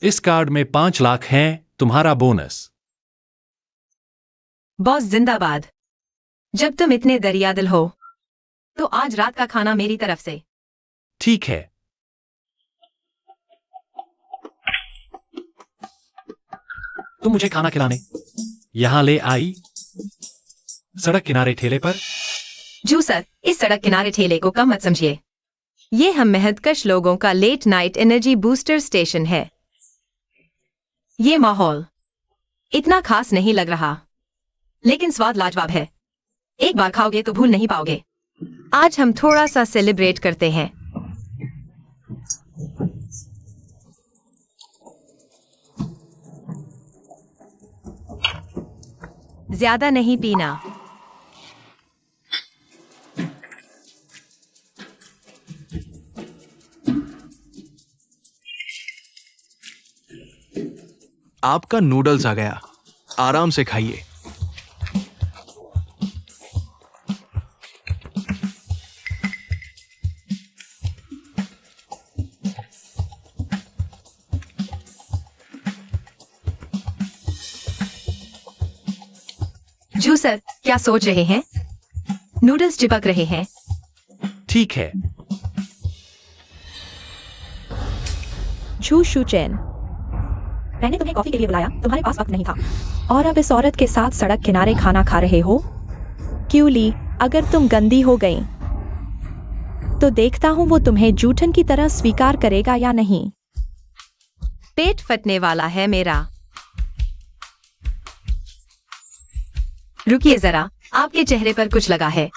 इस कार्ड में 5 लाख हैं, तुम्हारा बोनस। बॉस जिंदाबाद। जब तुम इतने दरियादिल हो तो आज रात का खाना मेरी तरफ से। ठीक है। तुम मुझे खाना खिलाने यहां ले आई, सड़क किनारे ठेले पर। जू सर, इस सड़क किनारे ठेले को कम मत समझिए। ये हम मेहनतकश लोगों का late night energy booster station है। ये माहौल इतना खास नहीं लग रहा, लेकिन स्वाद लाजवाब है। एक बार खाओगे तो भूल नहीं पाओगे। आज हम थोड़ा सा सेलिब्रेट करते हैं। ज्यादा नहीं पीना। आपका नूडल्स आ गया, आराम से खाइए। जू सर, क्या सोच रहे हैं? नूडल्स चिपक रहे हैं। ठीक है। झू शुचैन, मैंने तुम्हें कॉफी के लिए बुलाया, तुम्हारे पास वक्त नहीं था, और अब इस औरत के साथ सड़क किनारे खाना खा रहे हो। क्यूली, अगर तुम गंदी हो गई तो देखता हूं वो तुम्हें जूठन की तरह स्वीकार करेगा या नहीं। पेट फटने वाला है मेरा। रुकिए जरा, आपके चेहरे पर कुछ लगा है।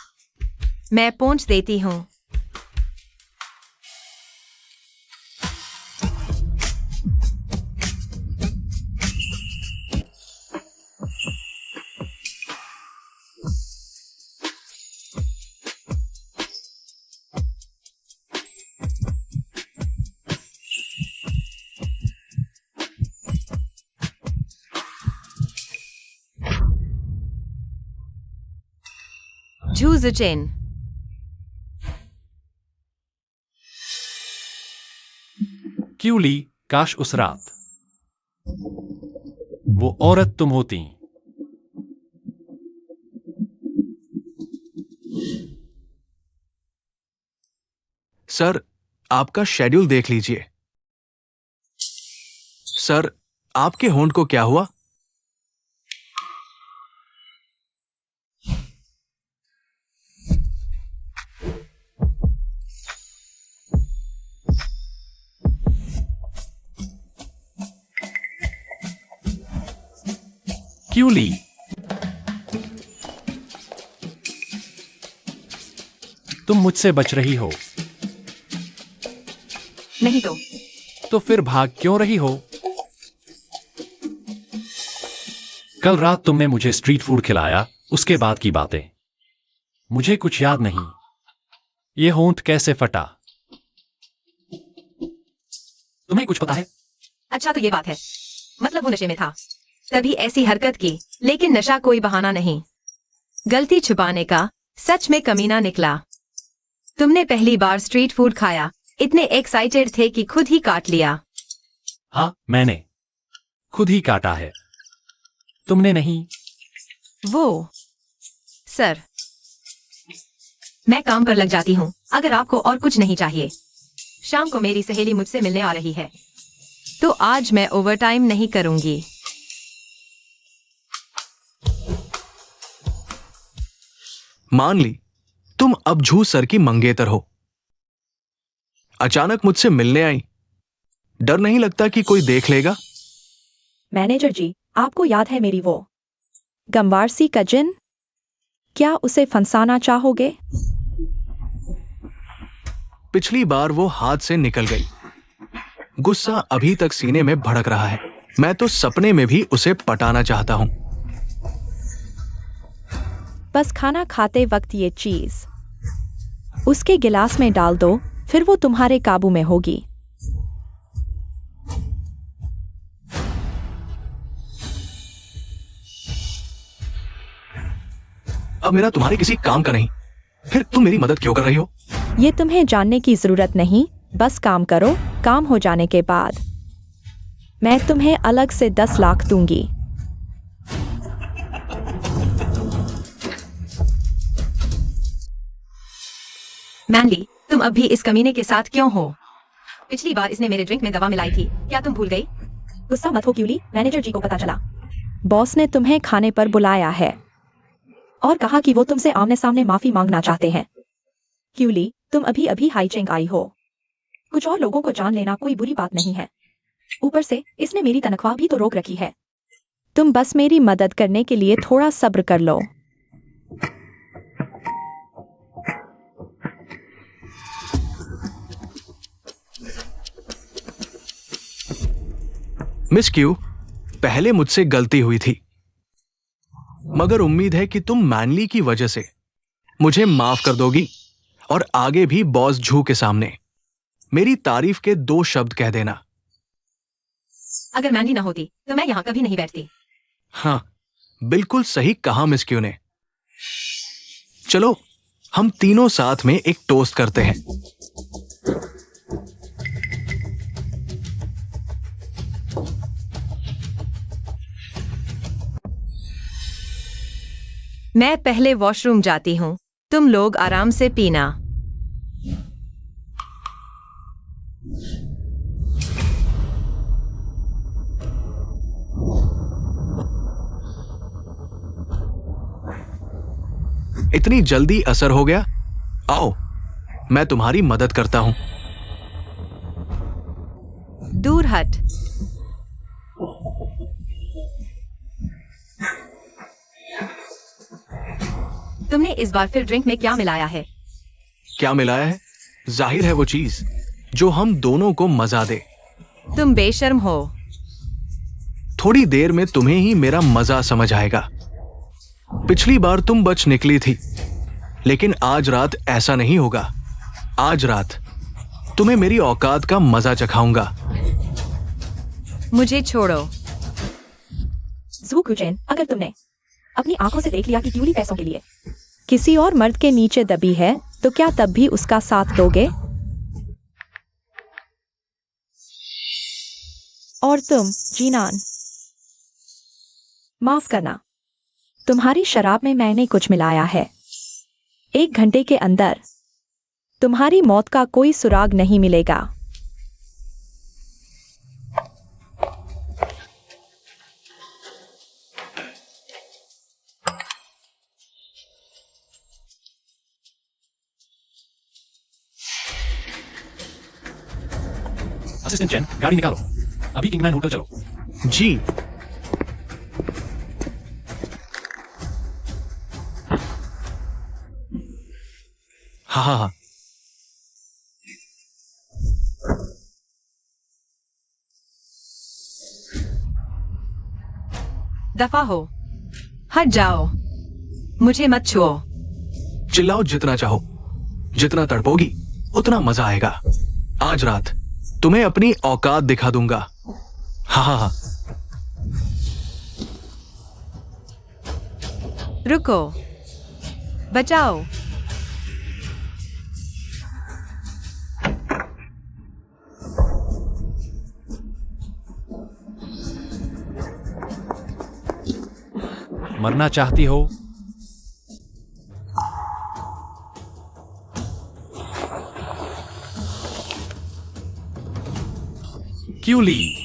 मैं पोंछ देती हूँ। जू जुचेन, क्यूली, काश उस रात वो औरत तुम होती। सर, आपका शेड्यूल देख लीजिए। सर, आपके होंठ को क्या हुआ? क्यूली, तुम मुझसे बच रही हो। नहीं तो फिर भाग क्यों रही हो? कल रात तुमने मुझे स्ट्रीट फूड खिलाया, उसके बाद की बातें मुझे कुछ याद नहीं। ये होंठ कैसे फटा? तुम्हें कुछ पता है? अच्छा तो ये बात है। मतलब वो नशे में था, तभी ऐसी हरकत की। लेकिन नशा कोई बहाना नहीं, गलती छुपाने का सच में कमीना निकला। तुमने पहली बार स्ट्रीट फूड खाया, इतने एक्साइटेड थे कि खुद ही काट लिया। हाँ, मैंने खुद ही काटा है, तुमने नहीं। वो सर, मैं काम पर लग जाती हूँ अगर आपको और कुछ नहीं चाहिए। शाम को मेरी सहेली मुझसे मिलने आ रही है, तो आज मैं ओवरटाइम नहीं करूंगी। मान ली तुम अब झू सर की मंगेतर हो, अचानक मुझसे मिलने आई। डर नहीं लगता कि कोई देख लेगा? मैनेजर जी, आपको याद है मेरी वो गंवारसी कजिन? क्या उसे फंसाना चाहोगे? पिछली बार वो हाथ से निकल गई। गुस्सा अभी तक सीने में भड़क रहा है। मैं तो सपने में भी उसे पटाना चाहता हूं। बस खाना खाते वक्त ये चीज उसके गिलास में डाल दो, फिर वो तुम्हारे काबू में होगी। अब मेरा तुम्हारे किसी काम का नहीं, फिर तुम मेरी मदद क्यों कर रही हो? ये तुम्हें जानने की जरूरत नहीं, बस काम करो। काम हो जाने के बाद मैं तुम्हें अलग से 10 लाख दूंगी। मैनली, तुम अब भी इस कमीने के साथ क्यों हो? पिछली बार इसने मेरे ड्रिंक में दवा मिलाई थी, क्या तुम भूल गई? गुस्सा मत हो क्यूली, मैनेजर जी को पता चला। बॉस ने तुम्हें खाने पर बुलाया है और कहा कि वो तुमसे आमने सामने माफी मांगना चाहते हैं। क्यूली, तुम अभी अभी हाईचेंग आई हो, कुछ और लोगों को जान लेना कोई बुरी बात नहीं है। ऊपर से इसने मेरी तनख्वाह भी तो रोक रखी है। तुम बस मेरी मदद करने के लिए थोड़ा सब्र कर लो। मिस क्यू, पहले मुझसे गलती हुई थी, मगर उम्मीद है कि तुम मैनली की वजह से मुझे माफ कर दोगी और आगे भी बॉस झू के सामने मेरी तारीफ के 2 शब्द कह देना। अगर मैनली ना होती तो मैं यहाँ कभी नहीं बैठती। हाँ, बिल्कुल सही कहा मिस क्यू ने। चलो हम तीनों साथ में एक टोस्ट करते हैं। मैं पहले वॉशरूम जाती हूँ, तुम लोग आराम से पीना। इतनी जल्दी असर हो गया? आओ, मैं तुम्हारी मदद करता हूं। दूर हट। तुमने इस बार फिर ड्रिंक में क्या मिलाया है? क्या मिलाया है? जाहिर है वो चीज जो हम दोनों को मजा दे। तुम बेशर्म हो। थोड़ी देर में तुम्हें ही मेरा मजा समझ आएगा। पिछली बार तुम बच निकली थी, लेकिन आज रात ऐसा नहीं होगा। आज रात तुम्हें मेरी औकात का मजा चखाऊंगा। मुझे छोड़ो। ज़ूकुचेन, अगर तुमने अपनी आंखों से देख लिया कि क्यूली पैसों के लिए किसी और मर्द के नीचे दबी है, तो क्या तब भी उसका साथ दोगे? और तुम, जीनान, माफ करना, तुम्हारी शराब में मैंने कुछ मिलाया है। 1 घंटे के अंदर तुम्हारी मौत का कोई सुराग नहीं मिलेगा। असिस्टेंट चैन, गाड़ी निकालो, अभी किंगमैन होटल चलो। जी। हाँ हाँ हाँ। दफा हो, हट जाओ, मुझे मत छुओ। चिल्लाओ जितना चाहो, जितना तड़पोगी उतना मजा आएगा। आज रात तुम्हें अपनी औकात दिखा दूंगा। हाँ हाँ हाँ, रुको, बचाओ। मरना चाहती हो? क्यों ली?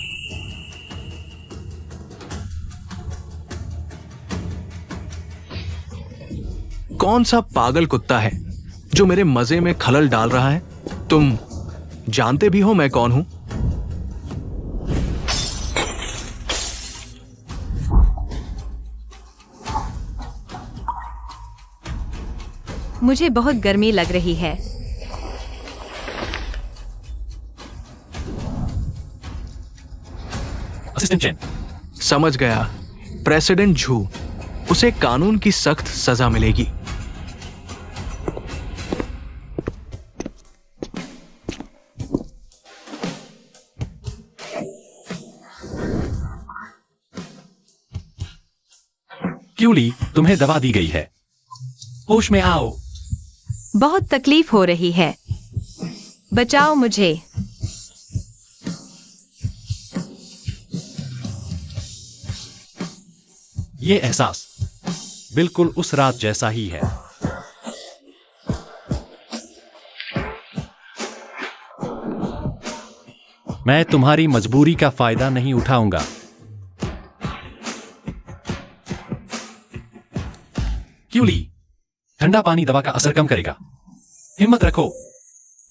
कौन सा पागल कुत्ता है जो मेरे मजे में खलल डाल रहा है? तुम जानते भी हो मैं कौन हूं? मुझे बहुत गर्मी लग रही है। Assistant chain. समझ गया। प्रेसिडेंट झू, उसे कानून की सख्त सजा मिलेगी। क्यों ली? तुम्हें दवा दी गई है। होश में आओ। बहुत तकलीफ हो रही है, बचाओ मुझे। ये एहसास बिल्कुल उस रात जैसा ही है। मैं तुम्हारी मजबूरी का फायदा नहीं उठाऊंगा। क्यों ली? ठंडा पानी दवा का असर कम करेगा। हिम्मत रखो।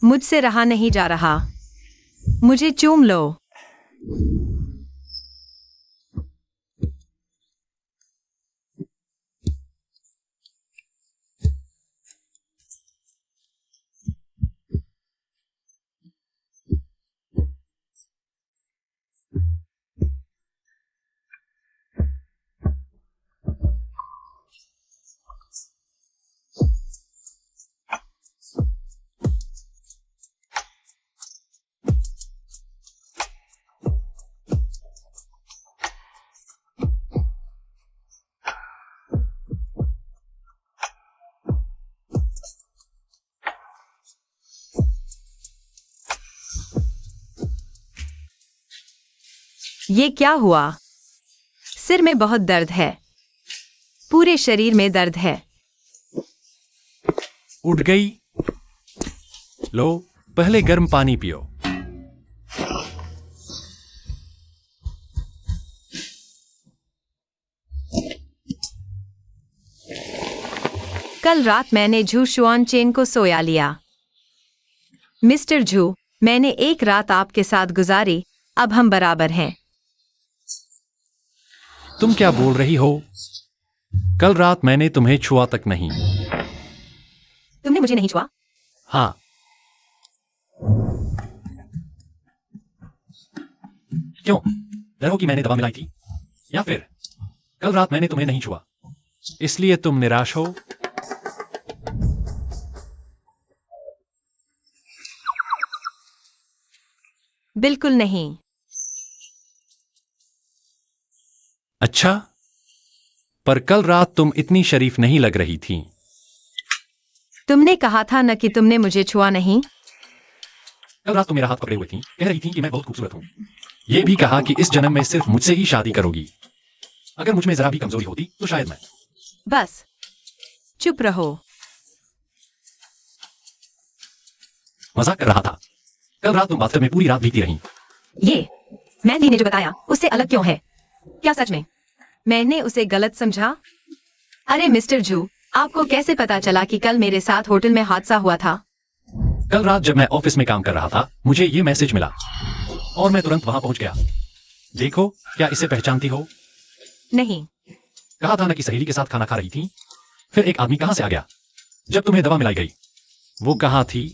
मुझसे रहा नहीं जा रहा, मुझे चूम लो। ये क्या हुआ? सिर में बहुत दर्द है, पूरे शरीर में दर्द है। उठ गई? लो, पहले गर्म पानी पियो। कल रात मैंने झू शुआन चेन को सोया लिया। मिस्टर झू, मैंने एक रात आपके साथ गुजारी, अब हम बराबर हैं। तुम क्या बोल रही हो? कल रात मैंने तुम्हें छुआ तक नहीं। तुमने मुझे नहीं छुआ? हाँ। क्यों? डर हो कि मैंने दवा मिलाई थी? या फिर कल रात मैंने तुम्हें नहीं छुआ इसलिए तुम निराश हो? बिल्कुल नहीं। अच्छा, पर कल रात तुम इतनी शरीफ नहीं लग रही थी। तुमने कहा था न कि तुमने मुझे छुआ नहीं। कल रात तुम मेरा हाथ पकड़े हुए थी, कह रही थी कि मैं बहुत खूबसूरत हूं। ये भी कहा कि इस जन्म में सिर्फ मुझसे ही शादी करोगी। अगर मुझ में जरा भी कमजोरी होती तो शायद मैं। बस चुप रहो। मजाक कर रहा था। कल रात तुम बाथटब में पूरी रात भीगती रही। ये मैंडी ने जो बताया उससे अलग क्यों है? क्या सच में मैंने उसे गलत समझा? अरे मिस्टर झू, आपको कैसे पता चला कि कल मेरे साथ होटल में हादसा हुआ था? कल रात जब मैं ऑफिस में काम कर रहा था, मुझे ये मैसेज मिला और मैं तुरंत वहां पहुंच गया। देखो, क्या इसे पहचानती हो? नहीं। कहा था ना कि सहेली के साथ खाना खा रही थी। फिर एक आदमी कहां से आ गया जब तुम्हें दवा मिलाई गई? वो कहां थी?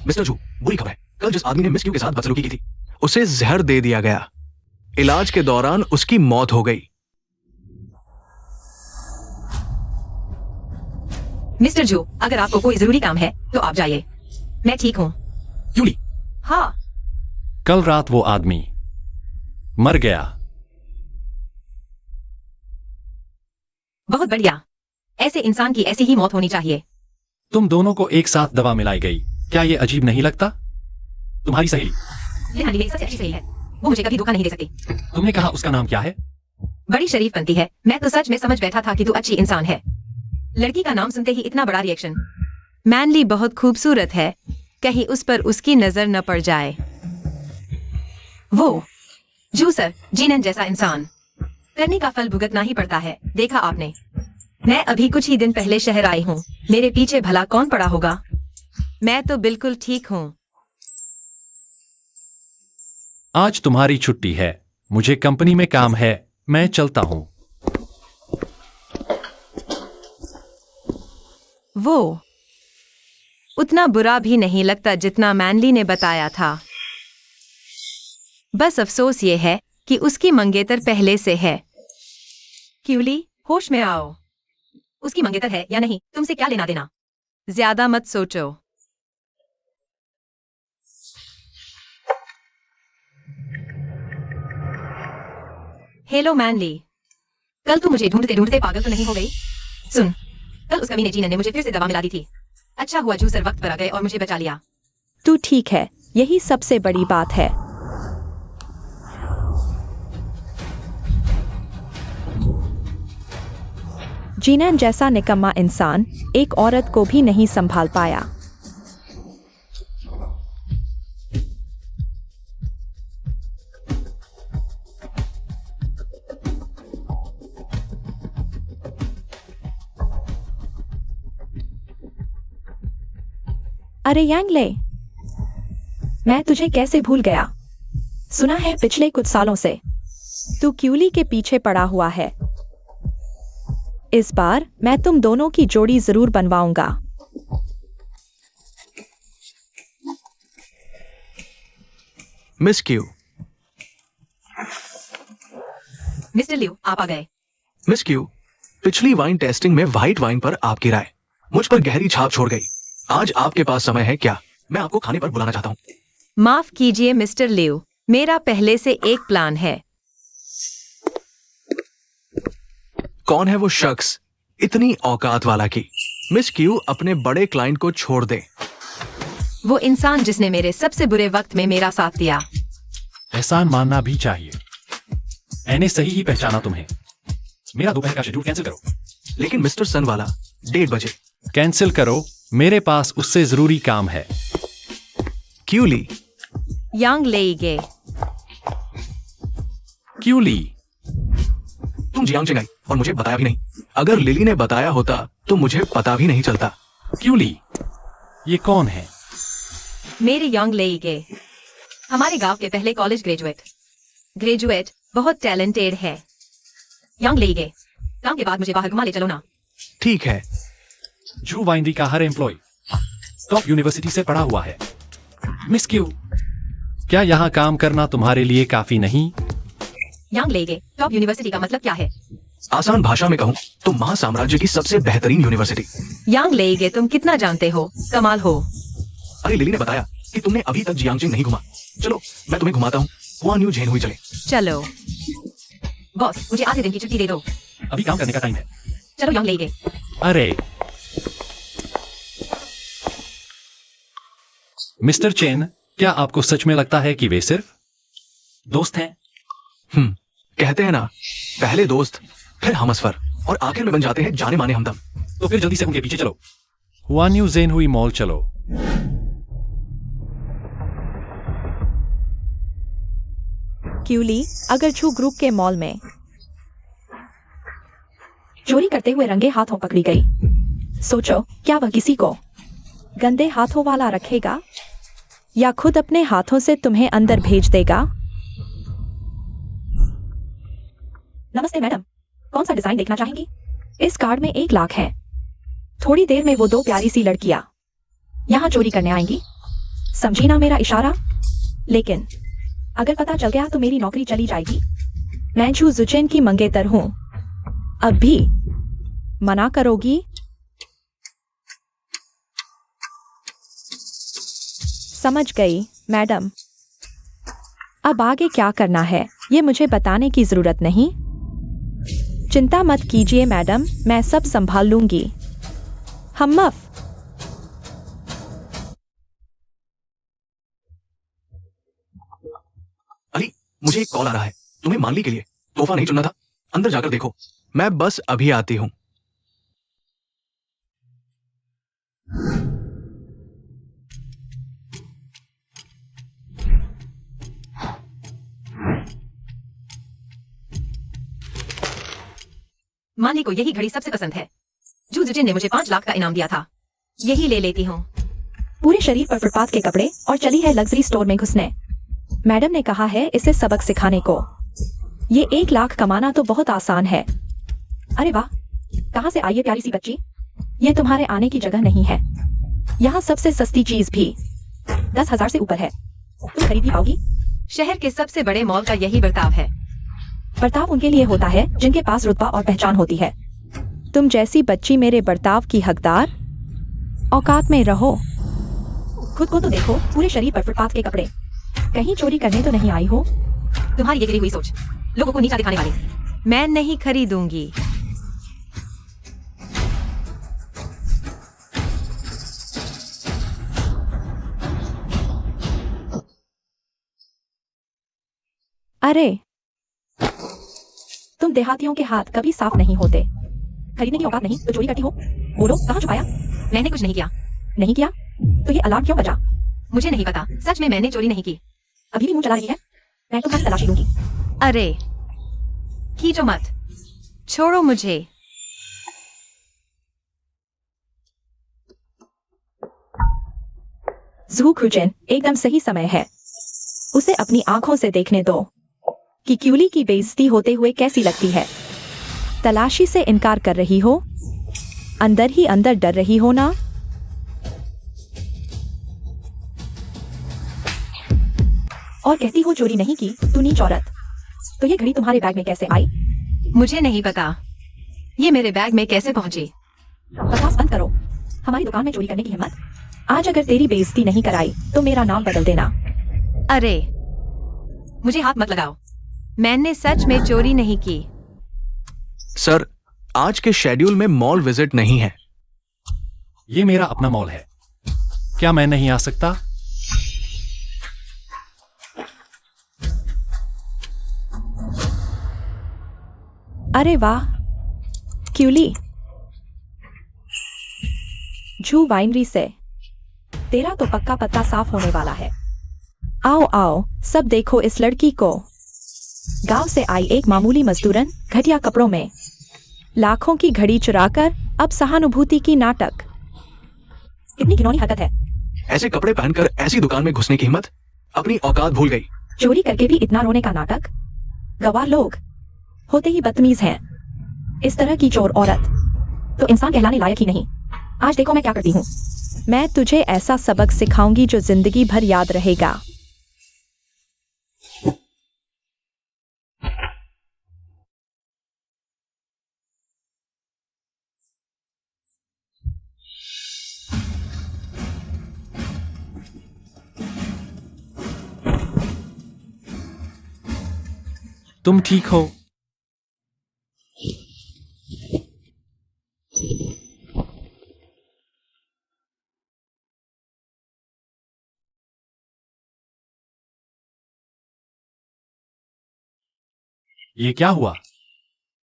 मिस्टर झू, बुरी खबर है। कल जिस आदमी ने मिस क्यू के साथ बदसलूकी की थी, उसे जहर दे दिया गया। इलाज के दौरान उसकी मौत हो गई। मिस्टर झू, अगर आपको कोई जरूरी काम है तो आप जाइए। मैं ठीक हूँ। क्यों ली? हाँ, कल रात वो आदमी मर गया। बहुत बढ़िया। ऐसे इंसान की ऐसी ही मौत होनी चाहिए। तुम दोनों को एक साथ दवा मिलाई गई, क्या ये अजीब नहीं लगता? तुम्हारी सहेली लिहानी मेरी सबसे अच्छी सही है, वो मुझे कभी धोखा नहीं दे सकती। तुमने कहा उसका नाम क्या है? बड़ी शरीफ बनती है। मैं तो सच में समझ बैठा था कि तू अच्छी इंसान है। लड़की का नाम सुनते ही इतना बड़ा रिएक्शन। मैनली बहुत खूबसूरत है, कहीं उस पर उसकी नजर न पड़ जाए। वो जूसर जीनन जैसा इंसान, करने का फल भुगतना ही पड़ता है। देखा आपने, मैं अभी कुछ ही दिन पहले शहर आई हूँ। मेरे पीछे भला कौन पड़ा होगा? मैं तो बिल्कुल ठीक हूँ। आज तुम्हारी छुट्टी है, मुझे कंपनी में काम है, मैं चलता हूं। वो उतना बुरा भी नहीं लगता जितना मैनली ने बताया था। बस अफसोस ये है कि उसकी मंगेतर पहले से है। क्यूली, होश में आओ। उसकी मंगेतर है या नहीं, तुमसे क्या लेना देना? ज्यादा मत सोचो। हेलो मैनली, कल तू मुझे ढूंढते ढूंढते पागल तो नहीं हो गई? सुन, कल उस कमीने जीनन ने मुझे फिर से दवा मिला दी थी। अच्छा हुआ जूसर वक्त पर आ गए और मुझे बचा लिया। तू ठीक है, यही सबसे बड़ी बात है। जीनन जैसा निकम्मा इंसान एक औरत को भी नहीं संभाल पाया। अरे यांगले, मैं तुझे कैसे भूल गया? सुना है पिछले कुछ सालों से तू क्यूली के पीछे पड़ा हुआ है। इस बार मैं तुम दोनों की जोड़ी जरूर बनवाऊंगा। Miss Qu. मिस्टर लियो, आप आ गए। मिस क्यू, पिछली वाइन टेस्टिंग में व्हाइट वाइन पर आपकी राय मुझ पर गहरी छाप छोड़ गई। आज आपके पास समय है क्या? मैं आपको खाने पर बुलाना चाहता हूँ। माफ कीजिए मिस्टर लियो, मेरा पहले से एक प्लान है। कौन है वो शख्स इतनी औकात वाला की मिस क्यू अपने बड़े क्लाइंट को छोड़ दे? वो इंसान जिसने मेरे सबसे बुरे वक्त में मेरा साथ दिया। एहसान मानना भी चाहिए, मैंने सही ही पहचाना तुम्हें। मेरा दोपहर का शेड्यूल कैंसिल करो। लेकिन मिस्टर सनवाला, 1:30 बजे। कैंसिल करो, मेरे पास उससे जरूरी काम है। क्यूली। यांग लेइगे। क्यूली। तुम जियांग आई और मुझे बताया भी नहीं। अगर लिली ने बताया होता तो मुझे पता भी नहीं चलता। क्यूली, ये कौन है? मेरे यांग लेइगे, हमारे गांव के पहले कॉलेज ग्रेजुएट बहुत टैलेंटेड है। यांग लेइगे, काम के बाद मुझे बाहर घुमा ले चलो ना। ठीक है। जू वाइनरी का हर एम्प्लॉय टॉप यूनिवर्सिटी से पढ़ा हुआ है। मिस क्यू, क्या यहाँ काम करना तुम्हारे लिए काफी नहीं? यांग लेइगे, टॉप यूनिवर्सिटी का मतलब क्या है? आसान भाषा में कहूँ तो महासाम्राज्य की सबसे बेहतरीन यूनिवर्सिटी। यांग लेइगे, तुम कितना जानते हो, कमाल हो। अरे लिली ने बताया कि तुमने अभी तक जियांगजिंग नहीं घुमा। चलो मैं तुम्हें घुमाता हूँ। हुआ न्यू झेन हुई चले। चलो बॉस, मुझे आधे दिन की छुट्टी दे दो। अभी काम करने का टाइम है। चलो यांग लेइगे। अरे मिस्टर चेन, क्या आपको सच में लगता है कि वे सिर्फ दोस्त हैं? कहते हैं ना, पहले दोस्त फिर हमसफर और आखिर में बन जाते हैं जाने माने हमदम। तो फिर जल्दी से उनके पीछे चलो। हुआ न्यू जेन हुई मॉल चलो। क्यूली अगर छू ग्रुप के मॉल में चोरी करते हुए रंगे हाथों पकड़ी गई। सोचो, क्या वह किसी को गंदे हाथों वाला रखेगा या खुद अपने हाथों से तुम्हें अंदर भेज देगा? नमस्ते मैडम, कौन सा डिजाइन देखना चाहेंगी? इस कार्ड में 1 लाख है। थोड़ी देर में वो 2 प्यारी सी लड़कियां यहाँ चोरी करने आएंगी। समझी ना मेरा इशारा? लेकिन अगर पता चल गया तो मेरी नौकरी चली जाएगी। मैं छू जुचेन की मंगेतर हूं। अब भी मना करोगी? समझ गई मैडम। अब आगे क्या करना है ये मुझे बताने की जरूरत नहीं। चिंता मत कीजिए मैडम, मैं सब संभाल लूंगी। हम्मफ। अली, मुझे एक कॉल आ रहा है, तुम्हें मानली के लिए तोहफा नहीं चुनना था। अंदर जाकर देखो, मैं बस अभी आती हूँ। माली को यही घड़ी सबसे पसंद है। जू जुजिन ने मुझे 5 लाख का इनाम दिया था। यही ले लेती हूँ। पूरे शरीर पर फुटपाथ के कपड़े और चली है लग्जरी स्टोर में घुसने। मैडम ने कहा है इसे सबक सिखाने को। ये 1 लाख कमाना तो बहुत आसान है। अरे वाह, कहाँ से आई है प्यारी सी बच्ची? ये तुम्हारे आने की जगह नहीं है। यहाँ सबसे सस्ती चीज भी 10,000 से ऊपर है। तुम खरीद भी पाओगी? शहर के सबसे बड़े मॉल का यही बर्ताव है। बर्ताव उनके लिए होता है जिनके पास रुतबा और पहचान होती है। तुम जैसी बच्ची मेरे बर्ताव की हकदार। औकात में रहो। खुद को तो देखो, पूरे शरीर पर फुटपाथ के कपड़े। कहीं चोरी करने तो नहीं आई हो? तुम्हारी ये गिरी हुई सोच, लोगों को नीचा दिखाने वाली। मैं नहीं खरीदूंगी। अरे, तुम देहातियों के हाथ कभी साफ नहीं होते। खरीदने की औकात नहीं तो चोरी करती हो? बोलो, कहाँ छुपाया? मैंने कुछ नहीं किया। नहीं किया तो ये अलार्म क्यों बजा? मुझे नहीं पता, सच में मैंने चोरी नहीं की। अभी भी मुंह चला रही है। मैं तुम्हारी तलाशी लूंगी। अरे खींचो मत, छोड़ो मुझे। जू क्रूचेन एकदम सही समय है। उसे अपनी आंखों से देखने दो कि क्यूली की बेइज्जती होते हुए कैसी लगती है। तलाशी से इनकार कर रही हो, अंदर ही अंदर डर रही हो ना? और कहती हो चोरी नहीं की, तू नीच औरत। तो ये घड़ी तुम्हारे बैग में कैसे आई? मुझे नहीं पता ये मेरे बैग में कैसे पहुंची। बकवास बंद करो। हमारी दुकान में चोरी करने की हिम्मत? आज अगर तेरी बेइज्जती नहीं कराई तो मेरा नाम बदल देना। अरे मुझे हाथ मत लगाओ, मैंने सच में चोरी नहीं की। सर, आज के शेड्यूल में मॉल विजिट नहीं है। ये मेरा अपना मॉल है, क्या मैं नहीं आ सकता? अरे वाह क्यूली, जू वाइनरी से। तेरा तो पक्का पत्ता साफ होने वाला है। आओ आओ, सब देखो इस लड़की को। गांव से आई एक मामूली मजदूरन घटिया कपड़ों में लाखों की घड़ी चुराकर अब सहानुभूति की नाटक। कितनी घिनौनी हरकत है। ऐसे कपड़े पहनकर ऐसी दुकान में घुसने की हिम्मत? अपनी औकात भूल गई। चोरी करके भी इतना रोने का नाटक। गवार लोग होते ही बदतमीज हैं। इस तरह की चोर औरत तो इंसान कहलाने लायक ही नहीं। आज देखो मैं क्या करती हूँ। मैं तुझे ऐसा सबक सिखाऊंगी जो जिंदगी भर याद रहेगा। तुम ठीक हो? ये क्या हुआ?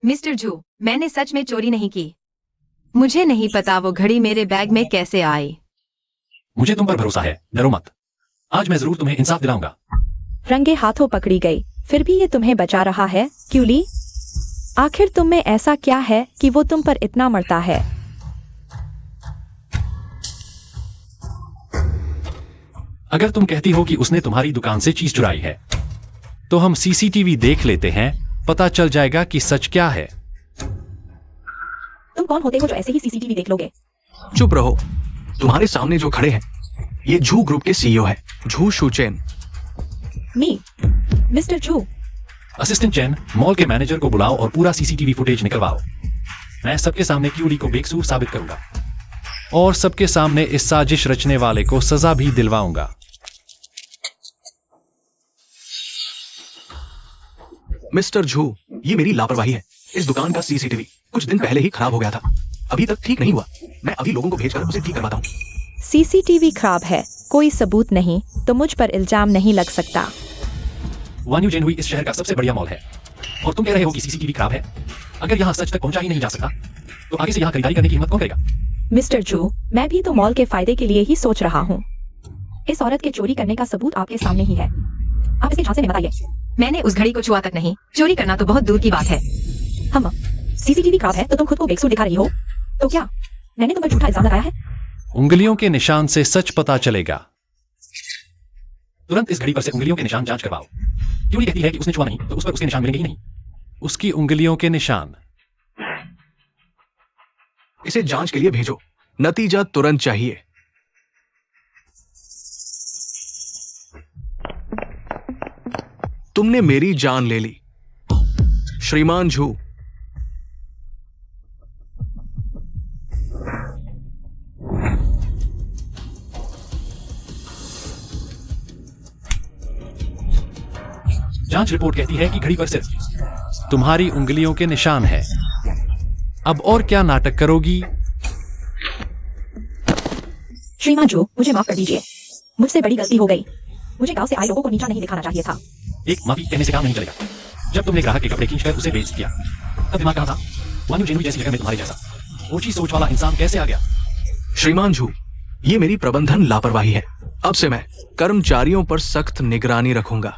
मिस्टर जू, मैंने सच में चोरी नहीं की। मुझे नहीं पता वो घड़ी मेरे बैग में कैसे आई। मुझे तुम पर भरोसा है, डरो मत। आज मैं जरूर तुम्हें इंसाफ दिलाऊंगा। रंगे हाथों पकड़ी गई, फिर भी ये तुम्हें बचा रहा है क्यूली? आखिर तुम में ऐसा क्या है कि वो तुम पर इतना मरता है? अगर तुम कहती हो कि उसने तुम्हारी दुकान से चीज चुराई है, तो हम सीसीटीवी देख लेते हैं, पता चल जाएगा कि सच क्या है। तुम कौन होते हो जो ऐसे ही सीसीटीवी देख लोगे? चुप रहो। तुम्हारे सामने जो खड़े हैं, ये झू ग्रुप के सीईओ है, झू शुचेन। मी, मिस्टर जू। असिस्टेंट चैन, मॉल के मैनेजर को बुलाओ और पूरा सीसीटीवी फुटेज निकलवाओ। मैं सबके सामने क्यूली को बेकसूर साबित करूंगा और सबके सामने इस साजिश रचने वाले को सजा भी दिलवाऊंगा। मिस्टर झू, ये मेरी लापरवाही है। इस दुकान का सीसीटीवी कुछ दिन पहले ही खराब हो गया था, अभी तक ठीक नहीं हुआ। मैं अभी लोगों को भेजकर उसे ठीक करवाता हूँ। सीसीटीवी खराब है, कोई सबूत नहीं, तो मुझ पर इल्जाम नहीं लग सकता। वान्यू जेनहुई इस शहर का सबसे बढ़िया मॉल है और तुम कह रहे हो कि सीसीटीवी खराब है। अगर यहाँ सच तक पहुंचा ही नहीं जा सकता तो आगे से यहाँ खरीदारी करने की हिम्मत कौन करेगा? मिस्टर जू, मैं भी तो मॉल के फायदे के लिए ही सोच रहा हूँ। इस औरत के चोरी करने का सबूत आपके सामने ही है, आप इसे झांसे में मत आइए। मैंने उस घड़ी को छुआ तक नहीं, चोरी करना तो बहुत दूर की बात है। हम सीसीटीवी खराब है तो तुम खुद को बेकसूर दिखा रही हो, तो क्या मैंने तुम पर झूठा इल्जाम लगाया है? उंगलियों के निशान से सच पता चलेगा। तुरंत इस घड़ी पर से उंगलियों के निशान जांच करवाओ। क्यों कहती है कि उसने छुआ नहीं तो उस पर उसके निशान मिलेंगे ही नहीं। उसकी उंगलियों के निशान। इसे जांच के लिए भेजो, नतीजा तुरंत चाहिए। तुमने मेरी जान ले ली, श्रीमान झू। जांच रिपोर्ट कहती है कि घड़ी पर सिर्फ तुम्हारी उंगलियों के निशान है। अब और क्या नाटक करोगी? श्रीमान जो, मुझे माफ कर दीजिए, मुझसे बड़ी गलती हो गई। मुझे गांव से आए लोगों को नीचा नहीं दिखाना चाहिए था। एक माफी कहने से काम नहीं चलेगा। जब तुमने ग्राहक के कपड़े खींचकर उसे बेच दिया तब दिमाग कहां था? वान्यू जेनहुई जैसी जगह में तुम्हारे जैसा ऊंची सोच वाला इंसान कैसे आ गया? श्रीमान झू, ये मेरी प्रबंधन लापरवाही है। अब से मैं कर्मचारियों पर सख्त निगरानी रखूंगा।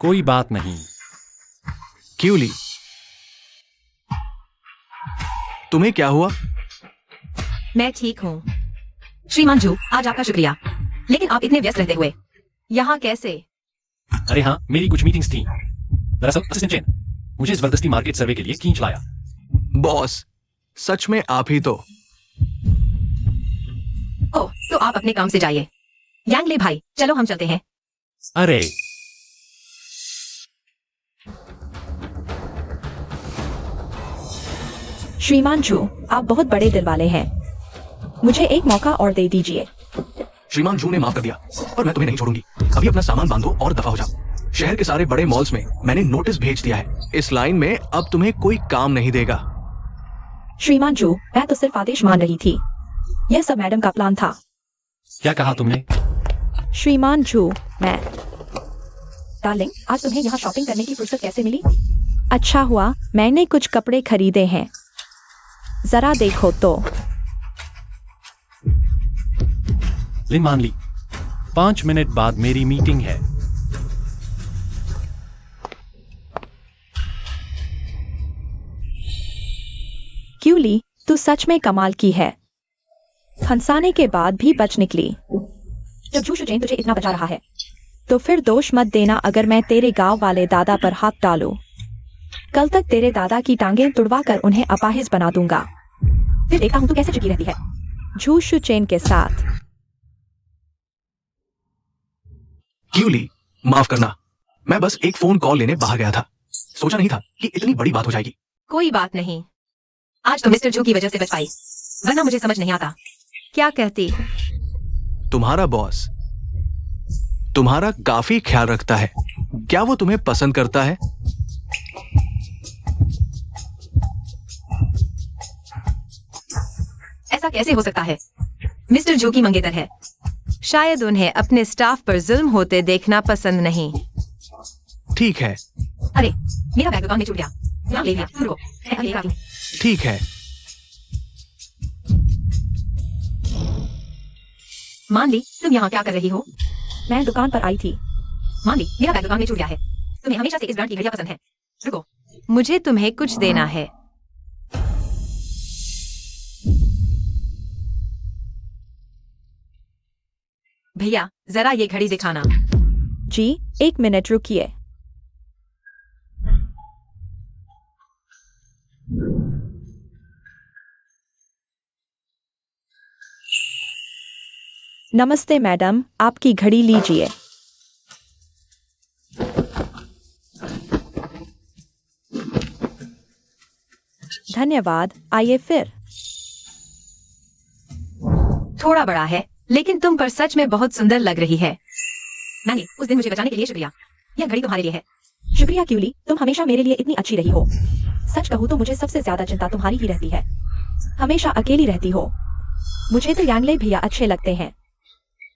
कोई बात नहीं। क्यों ली, तुम्हें क्या हुआ? मैं ठीक हूँ श्रीमान जू, आज आपका शुक्रिया, लेकिन आप इतने व्यस्त रहते हुए यहाँ कैसे? अरे हाँ, मेरी कुछ मीटिंग्स थी। दरअसल असिस्टेंट चेन मुझे जबरदस्ती मार्केट सर्वे के लिए खींच लाया। बॉस, सच में आप ही तो। ओह, तो आप अपने काम से जाइए। यांगले भाई, चलो हम चलते हैं। अरे श्रीमान जू, आप बहुत बड़े दिल वाले हैं, मुझे एक मौका और दे दीजिए। श्रीमान झू ने माफ कर दिया, पर मैं तुम्हें नहीं छोड़ूंगी। अभी अपना सामान बांधो और दफा हो जाओ। शहर के सारे बड़े मॉल्स में मैंने नोटिस भेज दिया है, इस लाइन में अब तुम्हें कोई काम नहीं देगा। श्रीमान जू, मैं तो सिर्फ आदेश मान रही थी, यह सब मैडम का प्लान था। क्या कहा तुमने? श्रीमान जू, मैं डार्लिंग, आज तुम्हें यहाँ शॉपिंग करने की फुर्सत कैसे मिली? अच्छा हुआ मैंने कुछ कपड़े खरीदे हैं, जरा देखो तो। लिन मान ली, 5 मिनट बाद मेरी मीटिंग है। क्यों ली, तू सच में कमाल की है। फंसाने के बाद भी बच निकली। जब झूठ जैन तुझे इतना बचा रहा है तो फिर दोष मत देना अगर मैं तेरे गांव वाले दादा पर हाथ डालूं। कल तक तेरे दादा की टांगें तुड़वा कर उन्हें अपाहिज बना दूंगा। फिर देखता हूं तू कैसे चुकी रहती है झूशु चेन के साथ। क्यों ली, माफ करना, मैं बस एक फोन कॉल लेने बाहर गया था। सोचा नहीं था कि इतनी बड़ी बात हो जाएगी। कोई बात नहीं, आज तो मिस्टर जू की वजह से बच पाई, वरना मुझे समझ नहीं आता। क्या कहती? तुम्हारा बॉस तुम्हारा काफी ख्याल रखता है, क्या वो तुम्हें पसंद करता है? ऐसा कैसे हो सकता है? मिस्टर जू की मंगेतर है, शायद उन्हें अपने स्टाफ पर जुल्म होते देखना पसंद नहीं। ठीक है, अरे मेरा बैग दुकान में छूट गया, यहाँ ले लिया, रुको, मैं अभी लेकर आती हूँ। ठीक है। मान ली, तुम यहाँ क्या कर रही हो? मैं दुकान पर आई थी। मान ली, मेरा बैग दुकान में छूट गया है। तुम्हें हमेशा से इस ब्रांड की घड़ियां पसंद है। रुको, मुझे तुम्हें कुछ देना है। भैया, जरा ये घड़ी दिखाना। जी, 1 मिनट रुकिए। नमस्ते मैडम, आपकी घड़ी लीजिए। धन्यवाद, आइए फिर। थोड़ा बड़ा है, लेकिन तुम पर सच में बहुत सुंदर लग रही है। मैंने उस दिन मुझे बचाने के लिए शुक्रिया। यह घड़ी तुम्हारे लिए है। शुक्रिया क्यूली, तुम हमेशा मेरे लिए इतनी अच्छी रही हो। सच कहूँ तो मुझे सबसे ज्यादा चिंता तुम्हारी ही रहती है। हमेशा अकेली रहती हो। मुझे तो यांगले भैया अच्छे लगते हैं।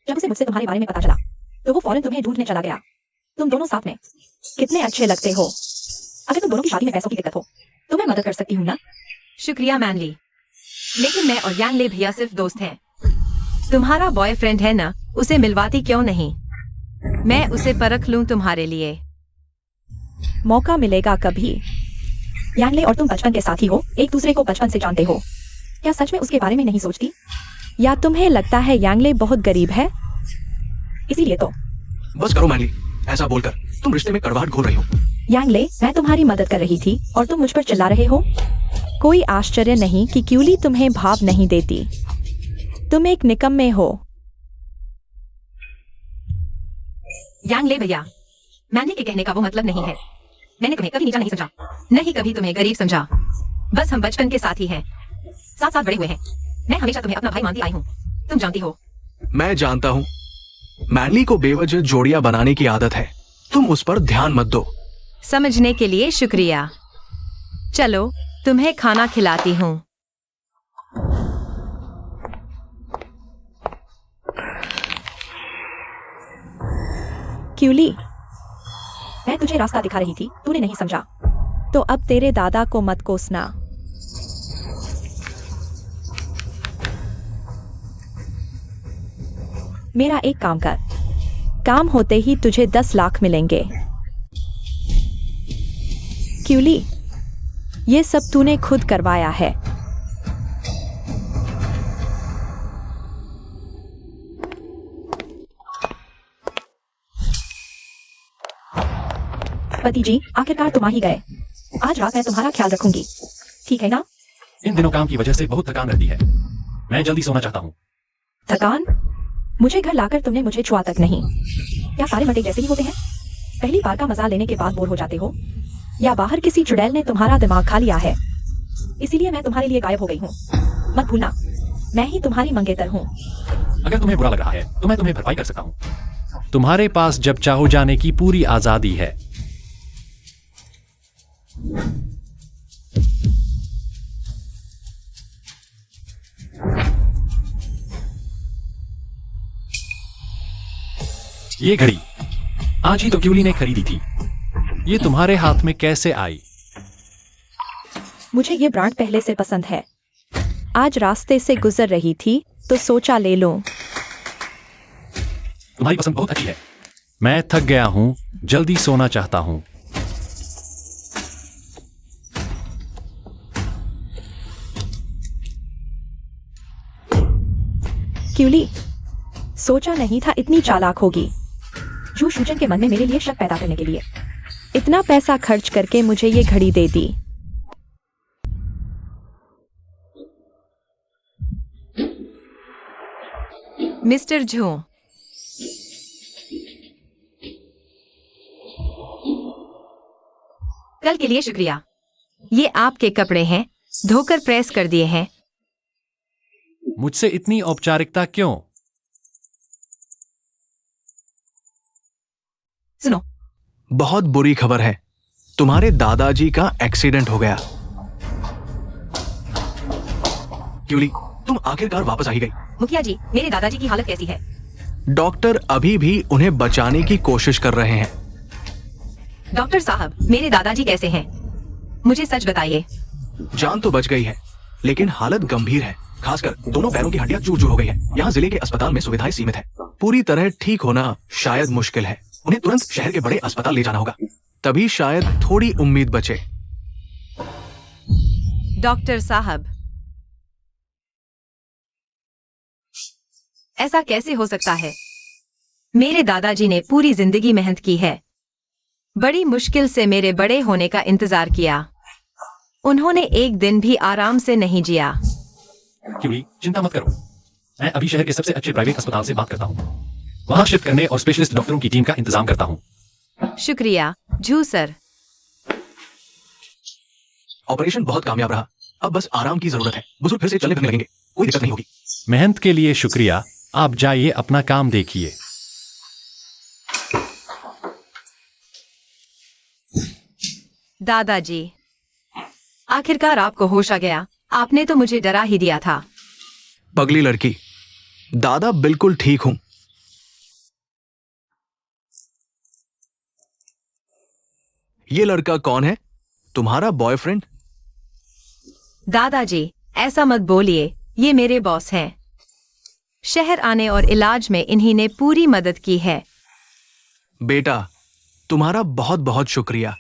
जब उसे मुझसे तुम्हारे बारे में पता चला तो वो फौरन तुम्हें ढूंढने चला गया। तुम दोनों साथ में कितने अच्छे लगते हो। अगर तुम दोनों की शादी में पैसों की दिक्कत हो तो मैं मदद कर सकती हूँ ना। शुक्रिया मैनली, लेकिन मैं और यांगले भैया सिर्फ दोस्त हैं। तुम्हारा बॉयफ्रेंड है ना, उसे मिलवाती क्यों नहीं? मैं उसे परख लूं तुम्हारे लिए। मौका मिलेगा कभी। यांगले और तुम बचपन के साथी हो, एक दूसरे को बचपन से जानते हो। क्या सच में उसके बारे में नहीं सोचती? या तुम्हें लगता है यांगले बहुत गरीब है इसीलिए? तो बस करो मैनली, ऐसा बोलकर तुम रिश्ते में कड़वाहट घोल रही हो। यांगले, मैं तुम्हारी मदद कर रही थी और तुम मुझ पर चिल्ला रहे हो। कोई आश्चर्य नहीं कि क्यूली तुम्हें भाव नहीं देती। तुम एक निकम्मे हो। यांगले भैया, मैंने के कहने का वो मतलब नहीं है। मैंने तुम्हें कभी नीचा नहीं समझा, नहीं कभी तुम्हें गरीब समझा। बस हम बचपन के साथी हैं, साथ साथ बड़े हुए हैं। मैं हमेशा तुम्हें अपना भाई मानती आई हूँ, तुम जानती हो। मैं जानता हूँ मैनली को बेवजह जोड़ियां बनाने की आदत है। तुम उस पर ध्यान मत दो। समझने के लिए शुक्रिया। चलो तुम्हें खाना खिलाती हूँ। क्यूली, मैं तुझे रास्ता दिखा रही थी, तूने नहीं समझा। तो अब तेरे दादा को मत कोसना। मेरा एक काम कर, काम होते ही तुझे 10 लाख मिलेंगे। क्यूली, ये सब तूने खुद करवाया है। पति जी, आखिरकार तुम आ ही गए। आज रात मैं तुम्हारा ख्याल रखूंगी, ठीक है ना? इन दिनों काम की वजह से बहुत थकान रहती है। मैं जल्दी सोना चाहता हूँ। थकान? मुझे घर लाकर तुमने मुझे छुआ तक नहीं। क्या सारे मर्द जैसे ही होते हैं? पहली बार का मजा लेने के बाद बोर हो जाते हो? या बाहर किसी चुड़ैल ने तुम्हारा दिमाग खा लिया है? इसीलिए मैं तुम्हारे लिए गायब हो गई हूँ। मत भूलना, मैं ही तुम्हारी मंगेतर हूँ। अगर तुम्हें बुरा लग रहा है तो मैं तुम्हें भरपाई कर सकता हूँ। तुम्हारे पास जब चाहो जाने की पूरी आजादी है। ये घड़ी आज ही तो क्यूली ने खरीदी थी। ये तुम्हारे हाथ में कैसे आई? मुझे ये ब्रांड पहले से पसंद है। आज रास्ते से गुजर रही थी तो सोचा ले लूं। तुम्हारी पसंद बहुत अच्छी है। मैं थक गया हूँ, जल्दी सोना चाहता हूँ। क्यूली, सोचा नहीं था इतनी चालाक होगी। जू शूजन के मन में मेरे लिए शक पैदा करने के लिए इतना पैसा खर्च करके मुझे ये घड़ी दे दी। मिस्टर झू, कल के लिए शुक्रिया। ये आपके कपड़े हैं, धोकर प्रेस कर दिए हैं। मुझसे इतनी औपचारिकता क्यों? सुनो, बहुत बुरी खबर है, तुम्हारे दादाजी का एक्सीडेंट हो गया। क्यूली, तुम आखिरकार वापस आ ही गई। मुखिया जी, मेरे दादाजी की हालत कैसी है? डॉक्टर अभी भी उन्हें बचाने की कोशिश कर रहे हैं। डॉक्टर साहब, मेरे दादाजी कैसे हैं? मुझे सच बताइए। जान तो बच गई है, लेकिन हालत गंभीर है। खासकर दोनों पैरों की हड्डियां चूर चूर हो गई है। यहाँ जिले के अस्पताल में सुविधाएं सीमित है। पूरी तरह ठीक होना शायद मुश्किल है। उन्हें तुरंत शहर के बड़े अस्पताल ले जाना होगा, तभी शायद थोड़ी उम्मीद बचे। डॉक्टर साहब, ऐसा कैसे हो सकता है? मेरे दादाजी ने पूरी जिंदगी मेहनत की है, बड़ी मुश्किल से मेरे बड़े होने का इंतजार किया। उन्होंने एक दिन भी आराम से नहीं जिया। क्यूली, चिंता मत करो। मैं अभी शहर के सबसे अच्छे प्राइवेट अस्पताल से बात करता हूँ। वहां शिफ्ट करने और स्पेशलिस्ट डॉक्टरों की टीम का इंतजाम करता हूँ। शुक्रिया झू सर। ऑपरेशन बहुत कामयाब रहा। अब बस आराम की जरूरत है। बुजुर्ग फिर से चलने फिरने लगेंगे, कोई दिक्कत नहीं होगी। मेहनत के लिए शुक्रिया। आप जाइए, अपना काम देखिए। दादाजी, आखिरकार आपको होश आ गया। आपने तो मुझे डरा ही दिया था। पगली लड़की, दादा बिल्कुल ठीक हूं। ये लड़का कौन है? तुम्हारा बॉयफ्रेंड? दादाजी, ऐसा मत बोलिए, ये मेरे बॉस हैं। शहर आने और इलाज में इन्हीं ने पूरी मदद की है। बेटा, तुम्हारा बहुत बहुत शुक्रिया।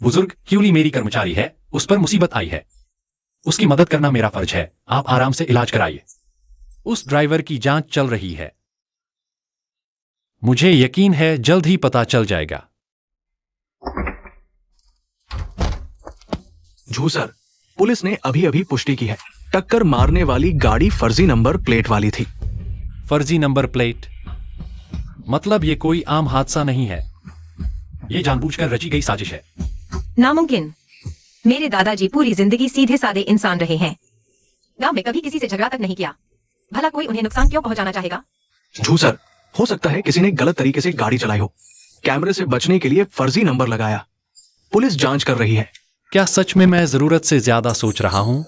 बुजुर्ग, क्यूली मेरी कर्मचारी है, उस पर मुसीबत आई है, उसकी मदद करना मेरा फर्ज है। आप आराम से इलाज कराइए। उस ड्राइवर की जांच चल रही है, मुझे यकीन है जल्द ही पता चल जाएगा। झू सर, पुलिस ने अभी अभी पुष्टि की है, टक्कर मारने वाली गाड़ी फर्जी नंबर प्लेट वाली थी। फर्जी नंबर प्लेट मतलब ये कोई आम हादसा नहीं है, ये जानबूझकर रची गई साजिश है। नामुमकिन। मेरे दादाजी पूरी जिंदगी सीधे साधे इंसान रहे हैं, गांव में कभी किसी से झगड़ा तक नहीं किया। भला कोई उन्हें नुकसान क्यों पहुंचाना चाहेगा? झू सर, हो सकता है किसी ने गलत तरीके से गाड़ी चलाई हो, कैमरे से बचने के लिए फर्जी नंबर लगाया। पुलिस जांच कर रही है। क्या सच में मैं जरूरत से ज्यादा सोच रहा हूं?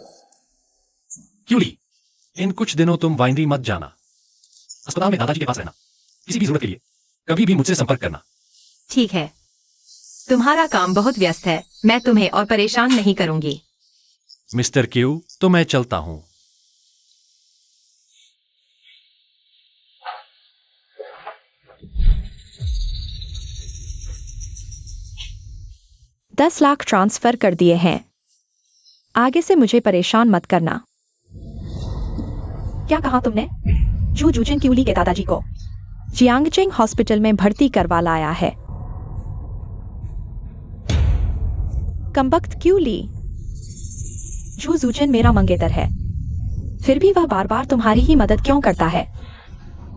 क्यूली, इन कुछ दिनों तुम वाइंडी मत जाना। अस्पताल में दादाजी के पास रहना। किसी भी जरूरत के लिए कभी भी मुझसे संपर्क करना। ठीक है, तुम्हारा काम बहुत व्यस्त है, मैं तुम्हें और परेशान नहीं करूंगी। मिस्टर क्यू, तो मैं चलता हूं। $10 लाख ट्रांसफर कर दिए हैं। आगे से मुझे परेशान मत करना। क्या कहा तुमने? जू जूजिन क्यूली के दादाजी को जियांगचेंग हॉस्पिटल में भर्ती करवा लाया है। कमबख्त क्यूली, जू जूजिन मेरा मंगेतर है, फिर भी वह बार बार तुम्हारी ही मदद क्यों करता है?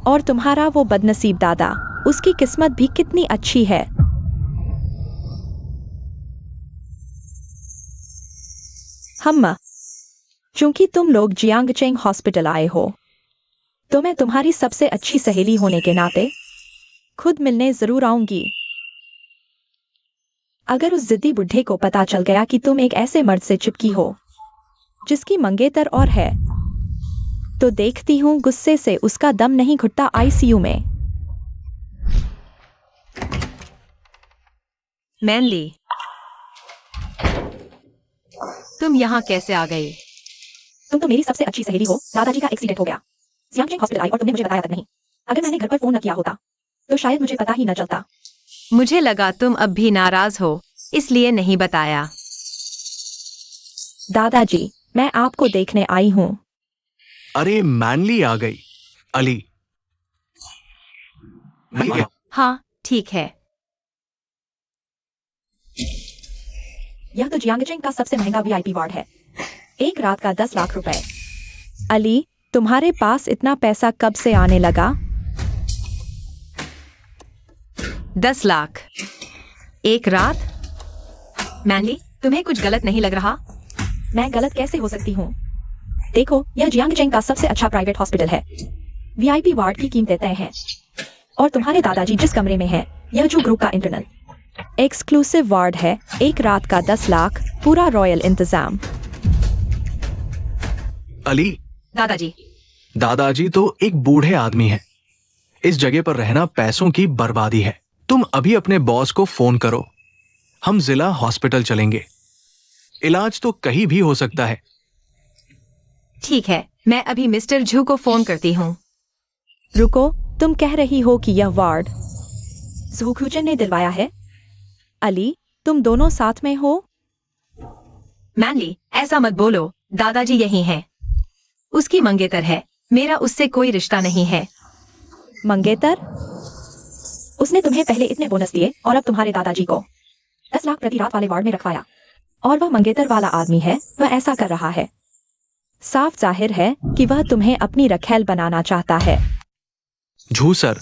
और तुम्हारा वो बदनसीब दादा, उसकी किस्मत भी कितनी अच्छी है। हम चूंकि तुम लोग जियांगचेंग हॉस्पिटल आए हो, तो मैं तुम्हारी सबसे अच्छी सहेली होने के नाते खुद मिलने जरूर आऊंगी। अगर उस जिद्दी बुढ़े को पता चल गया कि तुम एक ऐसे मर्द से चिपकी हो जिसकी मंगेतर और है, तो देखती हूं गुस्से से उसका दम नहीं घुटता आईसीयू में। मैनली, तुम यहाँ कैसे आ गई? तुम तो मेरी सबसे अच्छी सहेली हो। दादाजी का एक्सीडेंट हो गया, जियांगचेंग हॉस्पिटल आई और तुमने मुझे बताया तक नहीं। अगर मैंने घर पर फोन न किया होता तो शायद मुझे पता ही न चलता। मुझे लगा तुम अब भी नाराज हो, इसलिए नहीं बताया। दादाजी, मैं आपको देखने आई हूँ। अरे मैनली आ गई। अली, मैं आया। हाँ, ठीक है। यह तो जियांगचेंग का सबसे महंगा वीआईपी वार्ड है। एक रात का 10 लाख रुपए। अली, तुम्हारे पास इतना पैसा कब से आने लगा? 10 लाख एक रात? मैनली, तुम्हें कुछ गलत नहीं लग रहा? मैं गलत कैसे हो सकती हूँ? देखो, यह जियांगचेंग का सबसे अच्छा प्राइवेट हॉस्पिटल है। वीआईपी वार्ड की कीमतें तय हैं। और तुम्हारे दादाजी जिस कमरे में हैं, यह जो ग्रुप का इंटरनल एक्सक्लूसिव वार्ड है। एक रात का 10 लाख, पूरा रॉयल इंतजाम। अली, दादाजी, दादाजी तो एक बूढ़े आदमी हैं। इस जगह पर रहना पैसों की बर्बादी है। तुम अभी अपने बॉस को फोन करो, हम जिला हॉस्पिटल चलेंगे। इलाज तो कहीं भी हो सकता है। ठीक है, मैं अभी मिस्टर झू को फोन करती हूँ। रुको, तुम कह रही हो कि यह वार्ड ज़ूखुजन ने दिलवाया है? अली, तुम दोनों साथ में हो? मैनली, ऐसा मत बोलो, दादाजी यही हैं। उसकी मंगेतर है, मेरा उससे कोई रिश्ता नहीं है। मंगेतर? उसने तुम्हें पहले इतने बोनस दिए और अब तुम्हारे दादाजी को 10 लाख प्रति रात वाले वार्ड में रखवाया। और वह मंगेतर वाला आदमी है, वह ऐसा कर रहा है। साफ जाहिर है कि वह तुम्हें अपनी रखैल बनाना चाहता है। झू सर,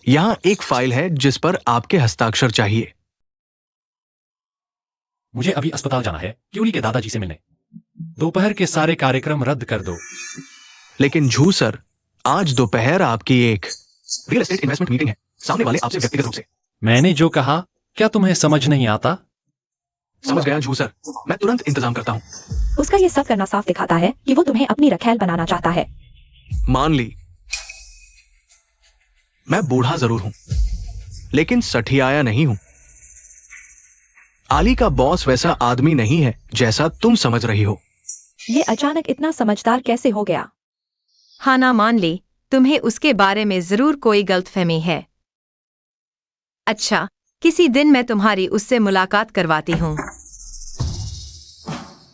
यहाँ एक फाइल है जिस पर आपके हस्ताक्षर चाहिए। मुझे अभी अस्पताल जाना है, क्यूली के दादाजी से मिलने। दोपहर के सारे कार्यक्रम रद्द कर दो। लेकिन झू सर, आज दोपहर आपकी एक रियल एस्टेट इन्वेस्टमेंट मीटिंग है, सामने वाले आपसे व्यक्तिगत रूप से। मैंने जो कहा, क्या तुम्हें समझ नहीं आता? समझ गया जू सर, मैं तुरंत इंतजाम करता हूँ। उसका ये सब करना साफ दिखाता है कि वो तुम्हें अपनी रखैल बनाना चाहता है। मान ली, मैं बूढ़ा जरूर हूं, लेकिन सठियाया नहीं हूं। आली का बॉस वैसा आदमी नहीं है जैसा तुम समझ रही हो। ये अचानक इतना समझदार कैसे हो गया? हाँ ना मान ली, तुम्हें उसके बारे में जरूर कोई गलतफहमी है। अच्छा, किसी दिन मैं तुम्हारी उससे मुलाकात करवाती हूँ।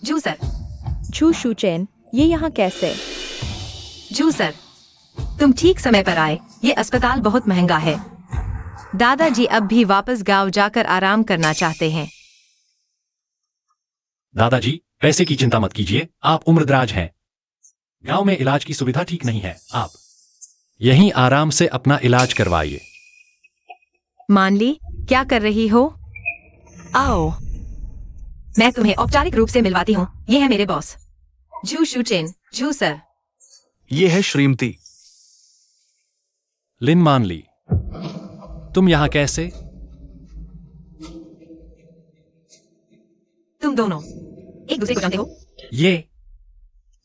जू सर। झू शूचेन, ये यहाँ कैसे? जू सर, तुम ठीक समय पर आए। ये अस्पताल बहुत महंगा है। दादाजी अब भी वापस गांव जाकर आराम करना चाहते हैं। दादाजी, पैसे की चिंता मत कीजिए, आप उम्रदराज हैं। गांव में इलाज की सुविधा ठीक नहीं है, आप यहीं आराम से अपना इलाज करवाइए। मानली, क्या कर रही हो? आओ, मैं तुम्हें औपचारिक रूप से मिलवाती हूँ। ये है मेरे बॉस, झू शूचेन। झू सर। ये है श्रीमती। लिन मानली, तुम यहाँ कैसे? तुम दोनों एक दूसरे को जानते हो? ये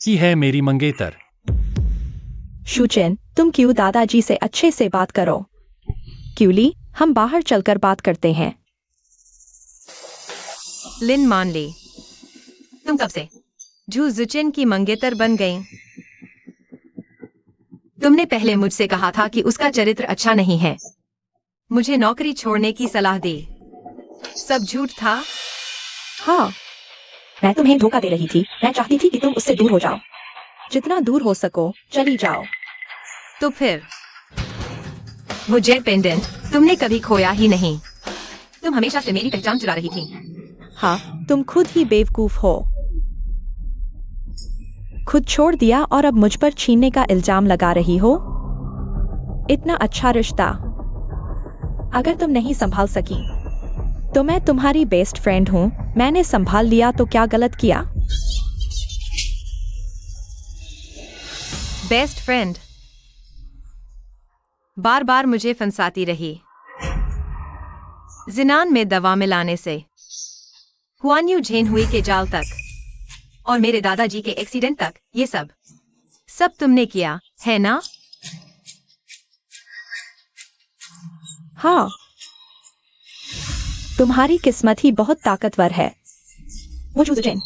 ही है मेरी मंगेतर। शूचेन, तुम क्यों दादाजी से अच्छे से बात करो? क्यूली, हम बाहर चलकर बात करते हैं। लिन मानली, तुम कब से झू जुचेन की मंगेतर बन गई? तुमने पहले मुझसे कहा था कि उसका चरित्र अच्छा नहीं है। मुझे नौकरी छोड़ने की सलाह दी। सब झूठ था। हाँ, मैं तुम्हें धोखा दे रही थी। मैं चाहती थी कि तुम उससे दूर हो जाओ। जितना दूर हो सको चली जाओ। तो फिर वो जेड पेंडेंट तुमने कभी खोया ही नहीं। तुम हमेशा से मेरी पहचान चुरा रही थी। हाँ, तुम खुद ही बेवकूफ हो। खुद छोड़ दिया और अब मुझ पर छीनने का इल्जाम लगा रही हो। इतना अच्छा रिश्ता अगर तुम नहीं संभाल सकी तो मैं तुम्हारी बेस्ट फ्रेंड हूँ। मैंने संभाल लिया तो क्या गलत किया? बेस्ट फ्रेंड बार बार मुझे फंसाती रही। जिनान में दवा मिलाने से हुआन्यू झेन हुई के जाल तक और मेरे दादाजी के एक्सीडेंट तक, ये सब तुमने किया है ना? हाँ, तुम्हारी किस्मत ही बहुत ताकतवर है। वो जूजन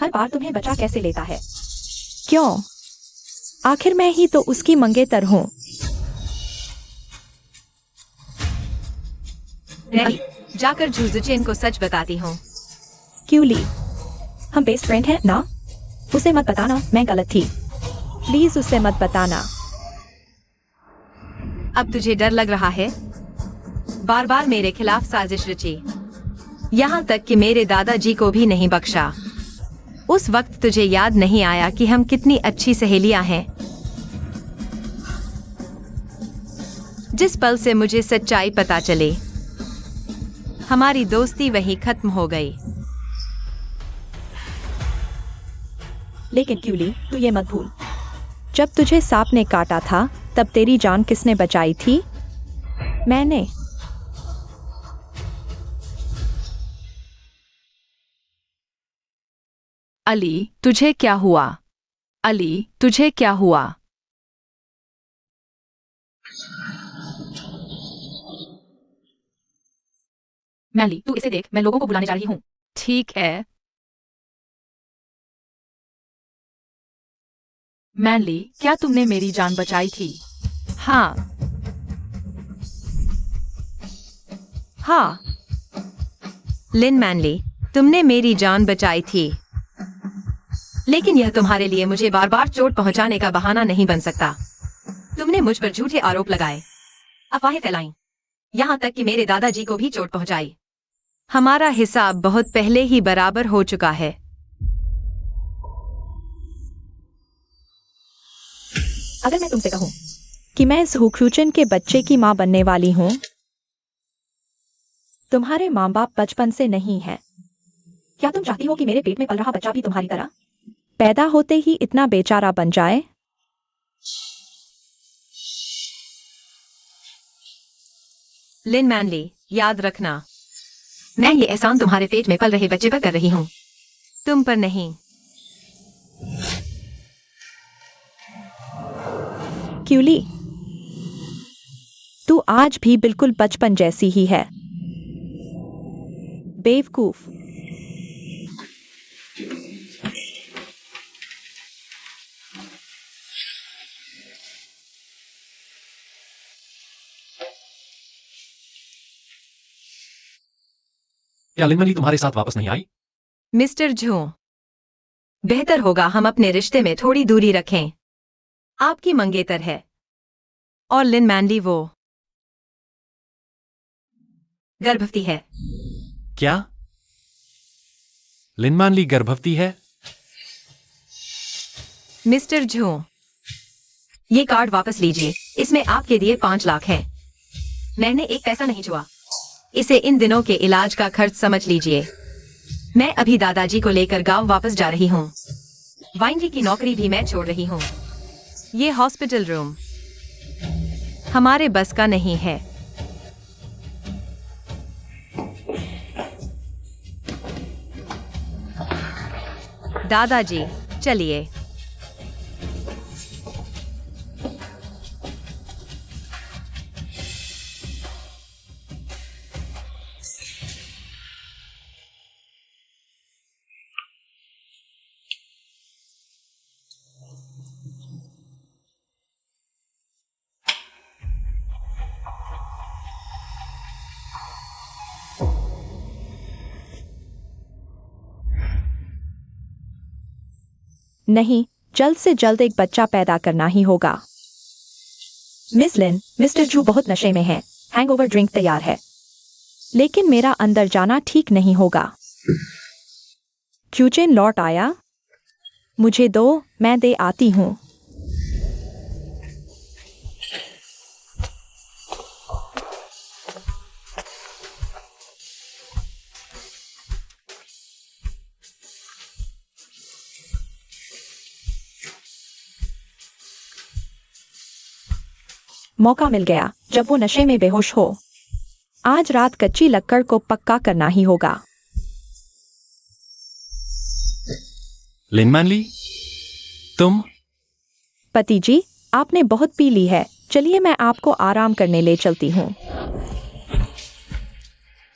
हर बार तुम्हें बचा कैसे लेता है? क्यों? आखिर मैं ही तो उसकी मंगेतर हूँ। जाकर जूजुचेन को सच बताती हूँ। क्यूली, हम बेस्ट फ्रेंड हैं ना? उसे मत बताना मैं गलत थी। प्लीज उसे मत बताना। अब तुझे डर लग रहा है? बार बार मेरे खिलाफ साजिश रची, यहाँ तक कि मेरे दादाजी को भी नहीं बख्शा। उस वक्त तुझे याद नहीं आया कि हम कितनी अच्छी सहेलियां हैं? जिस पल से मुझे सच्चाई पता चली, हमारी दोस्ती वहीं खत्म हो गई। लेकिन क्यूली, तू ये मत भूल, जब तुझे सांप ने काटा था तब तेरी जान किसने बचाई थी? मैंने। अली, तुझे क्या हुआ? अली, तुझे क्या हुआ? मैली, तू इसे देख, मैं लोगों को बुलाने जा रही हूँ। ठीक है। मैली, क्या तुमने मेरी जान बचाई थी? हाँ। हाँ। लिन मैनली, तुमने मेरी जान बचाई थी, लेकिन यह तुम्हारे लिए मुझे बार बार चोट पहुंचाने का बहाना नहीं बन सकता। तुमने मुझ पर झूठे आरोप लगाए, अफवाहें फैलाई, यहाँ तक कि मेरे दादाजी को भी चोट पहुंचाई। हमारा हिसाब बहुत पहले ही बराबर हो चुका है। अगर मैं तुमसे कहूं कि मैं इस हुक्रूचन के बच्चे की मां बनने वाली हूं, तुम्हारे माँ बाप बचपन से नहीं हैं। क्या तुम चाहती हो कि मेरे पेट में पल रहा बच्चा भी तुम्हारी तरह पैदा होते ही इतना बेचारा बन जाए? लिन मैनली, याद रखना, मैं ये एहसान तुम्हारे पेट में पल रहे बच्चे पर कर रही हूँ, तुम पर नहीं। क्यूली, तू आज भी बिल्कुल बचपन जैसी ही है, बेवकूफ। क्या लिनमली तुम्हारे साथ वापस नहीं आई? मिस्टर झू, बेहतर होगा हम अपने रिश्ते में थोड़ी दूरी रखें। आपकी मंगेतर है और लिन मैनली वो गर्भवती है। क्या लिनमानली गर्भवती है? मिस्टर झू, ये कार्ड वापस लीजिए, इसमें आपके दिए 5 लाख हैं। मैंने एक पैसा नहीं छुआ। इसे इन दिनों के इलाज का खर्च समझ लीजिए। मैं अभी दादाजी को लेकर गांव वापस जा रही हूँ। वाइनरी की नौकरी भी मैं छोड़ रही हूँ। ये हॉस्पिटल रूम हमारे बस का नहीं है। दादाजी, चलिए। नहीं, जल्द से जल्द एक बच्चा पैदा करना ही होगा। मिस लिन, मिस्टर जू बहुत नशे में है, हैंगओवर ड्रिंक तैयार है, लेकिन मेरा अंदर जाना ठीक नहीं होगा। क्यूचेन लौट आया? मुझे दो, मैं दे आती हूँ। मौका मिल गया जब वो नशे में बेहोश हो। आज रात कच्ची लक्कड़ को पक्का करना ही होगा। लिनमानली, तुम? पति जी, आपने बहुत पी ली है, चलिए मैं आपको आराम करने ले चलती हूँ।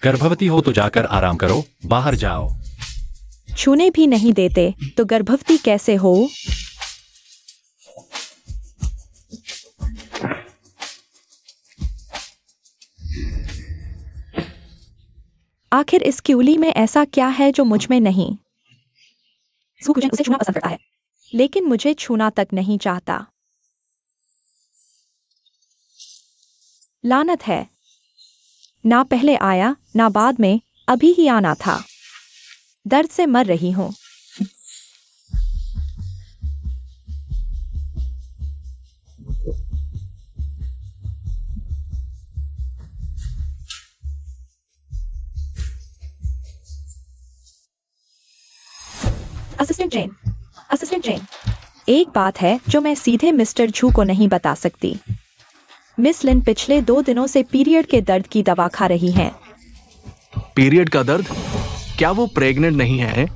गर्भवती हो तो जाकर आराम करो, बाहर जाओ। छूने भी नहीं देते तो गर्भवती कैसे हो? आखिर इस क्यूली में ऐसा क्या है जो मुझ में नहीं? सुकुजन उसे छूना पसंद करता है, लेकिन मुझे छूना तक नहीं चाहता। लानत है, ना पहले आया ना बाद में, अभी ही आना था। दर्द से मर रही हूं। असिस्टेंट जेन, असिस्टेंट जेन, एक बात है जो मैं सीधे मिस्टर झू को नहीं बता सकती। मिस लिन पिछले 2 दिनों से पीरियड के दर्द की दवा खा रही हैं। पीरियड का दर्द? क्या वो प्रेग्नेंट नहीं है?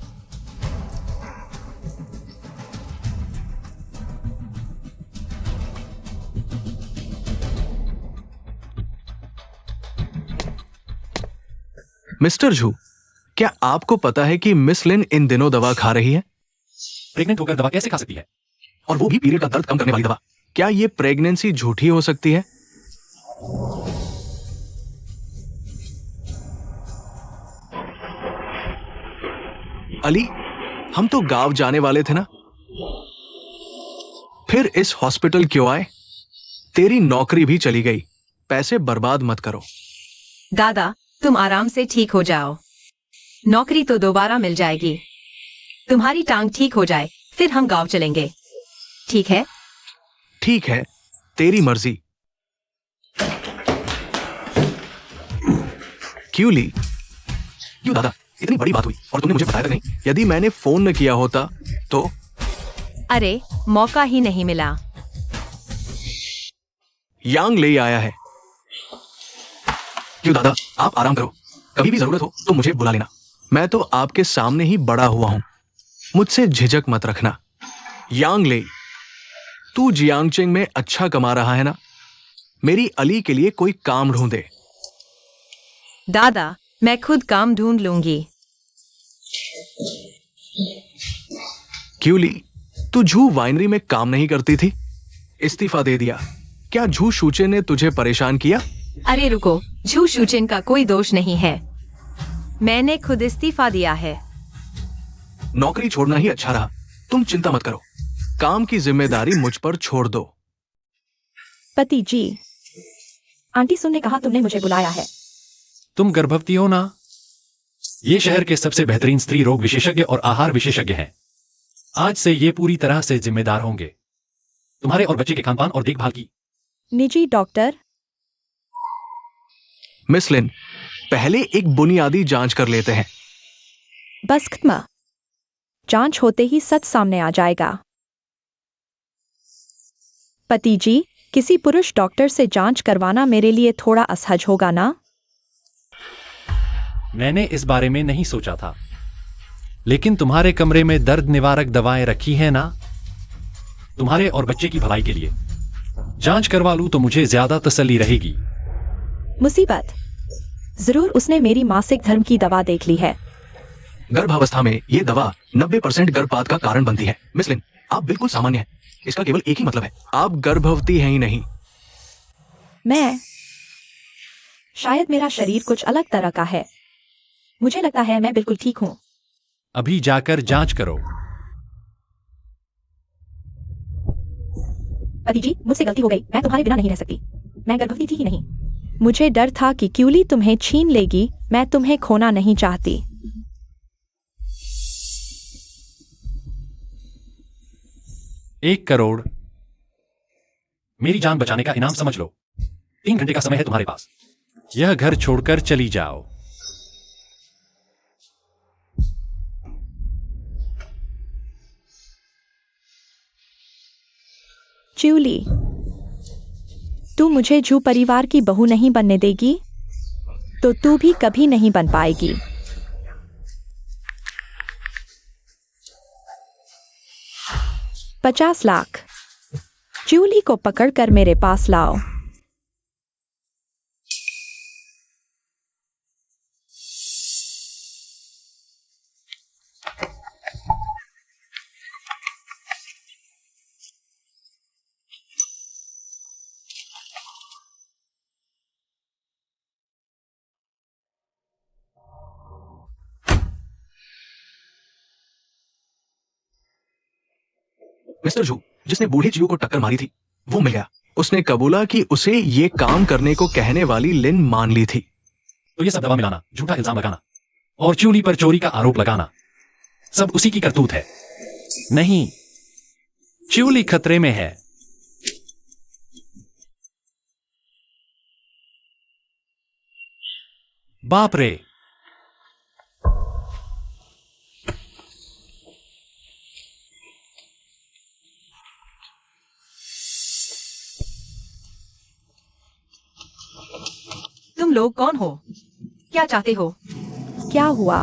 मिस्टर झू, क्या आपको पता है कि मिस लिन इन दिनों दवा खा रही है? प्रेग्नेंट होकर दवा कैसे खा सकती है? और वो भी पीरियड का दर्द कम करने वाली दवा। क्या ये प्रेगनेंसी झूठी हो सकती है? अली, हम तो गांव जाने वाले थे ना, फिर इस हॉस्पिटल क्यों आए? तेरी नौकरी भी चली गई, पैसे बर्बाद मत करो। दादा, तुम आराम से ठीक हो जाओ, नौकरी तो दोबारा मिल जाएगी। तुम्हारी टांग ठीक हो जाए फिर हम गांव चलेंगे, ठीक है? ठीक है, तेरी मर्जी। क्यों ली? क्यों दादा, इतनी बड़ी बात हुई और तुमने मुझे बताया तक नहीं। यदि मैंने फोन न किया होता तो? अरे, मौका ही नहीं मिला। यांग ले आया है। क्यों दादा, आप आराम करो, कभी भी जरूरत हो तो मुझे बुला लेना। मैं तो आपके सामने ही बड़ा हुआ हूं, मुझसे झिझक मत रखना। यांग ले, तू जियांगचेंग में अच्छा कमा रहा है ना? मेरी अली के लिए कोई काम ढूंढे। दादा, मैं खुद काम ढूंढ लूंगी। क्यों ली, तू झू वाइनरी में काम नहीं करती थी? इस्तीफा दे दिया। क्या झू शूचे ने तुझे परेशान किया? अरे रुको, झू शूचिन का कोई दोष नहीं है, मैंने खुद इस्तीफा दिया है। नौकरी छोड़ना ही अच्छा रहा। तुम चिंता मत करो, काम की जिम्मेदारी मुझ पर छोड़ दो। पति जी, आंटी सुन ने कहा तुमने मुझे बुलाया है। तुम गर्भवती हो ना? ये शहर के सबसे बेहतरीन स्त्री रोग विशेषज्ञ और आहार विशेषज्ञ हैं। आज से ये पूरी तरह से जिम्मेदार होंगे तुम्हारे और बच्चे के खानपान और देखभाल की। निजी डॉक्टर? मिस लिन, पहले एक बुनियादी जांच कर लेते हैं। बस खत्म, जांच होते ही सच सामने आ जाएगा। पति जी, किसी पुरुष डॉक्टर से जांच करवाना मेरे लिए थोड़ा असहज होगा ना? मैंने इस बारे में नहीं सोचा था, लेकिन तुम्हारे कमरे में दर्द निवारक दवाएं रखी है ना? तुम्हारे और बच्चे की भलाई के लिए जांच करवा लूं तो मुझे ज्यादा तसल्ली रहेगी। मुसीबत, जरूर उसने मेरी मासिक धर्म की दवा देख ली है। गर्भावस्था में ये दवा 90% गर्भपात का कारण बनती है। मिस लिन, आप बिल्कुल सामान्य हैं। इसका केवल एक ही मतलब है, आप गर्भवती हैं ही नहीं। मैं, शायद मेरा शरीर कुछ अलग तरह का है। मुझे लगता है मैं बिल्कुल ठीक हूं। अभी जाकर जांच करो। पति जी, मुझसे गलती हो गई, मैं तुम्हारे बिना नहीं रह सकती। मैं गर्भवती थी ही नहीं। मुझे डर था कि क्यूली तुम्हें छीन लेगी। मैं तुम्हें खोना नहीं चाहती। 1 करोड़ मेरी जान बचाने का इनाम समझ लो। 3 घंटे का समय है तुम्हारे पास। यह घर छोड़कर चली जाओ। च्यूली, तू मुझे जू परिवार की बहू नहीं बनने देगी तो तू भी कभी नहीं बन पाएगी। $50 लाख। च्यूली को पकड़कर मेरे पास लाओ। मिस्टर झू, जिसने बूढ़ी जियो को टक्कर मारी थी, वो मिल गया। उसने कबूला कि उसे ये काम करने को कहने वाली लिन मान ली थी। तो ये सब दवा मिलाना, झूठा इल्जाम लगाना और च्यूली पर चोरी का आरोप लगाना सब उसी की करतूत है। नहीं, च्यूली खतरे में है। बाप रे, तुम लोग कौन हो? क्या चाहते हो? क्या हुआ?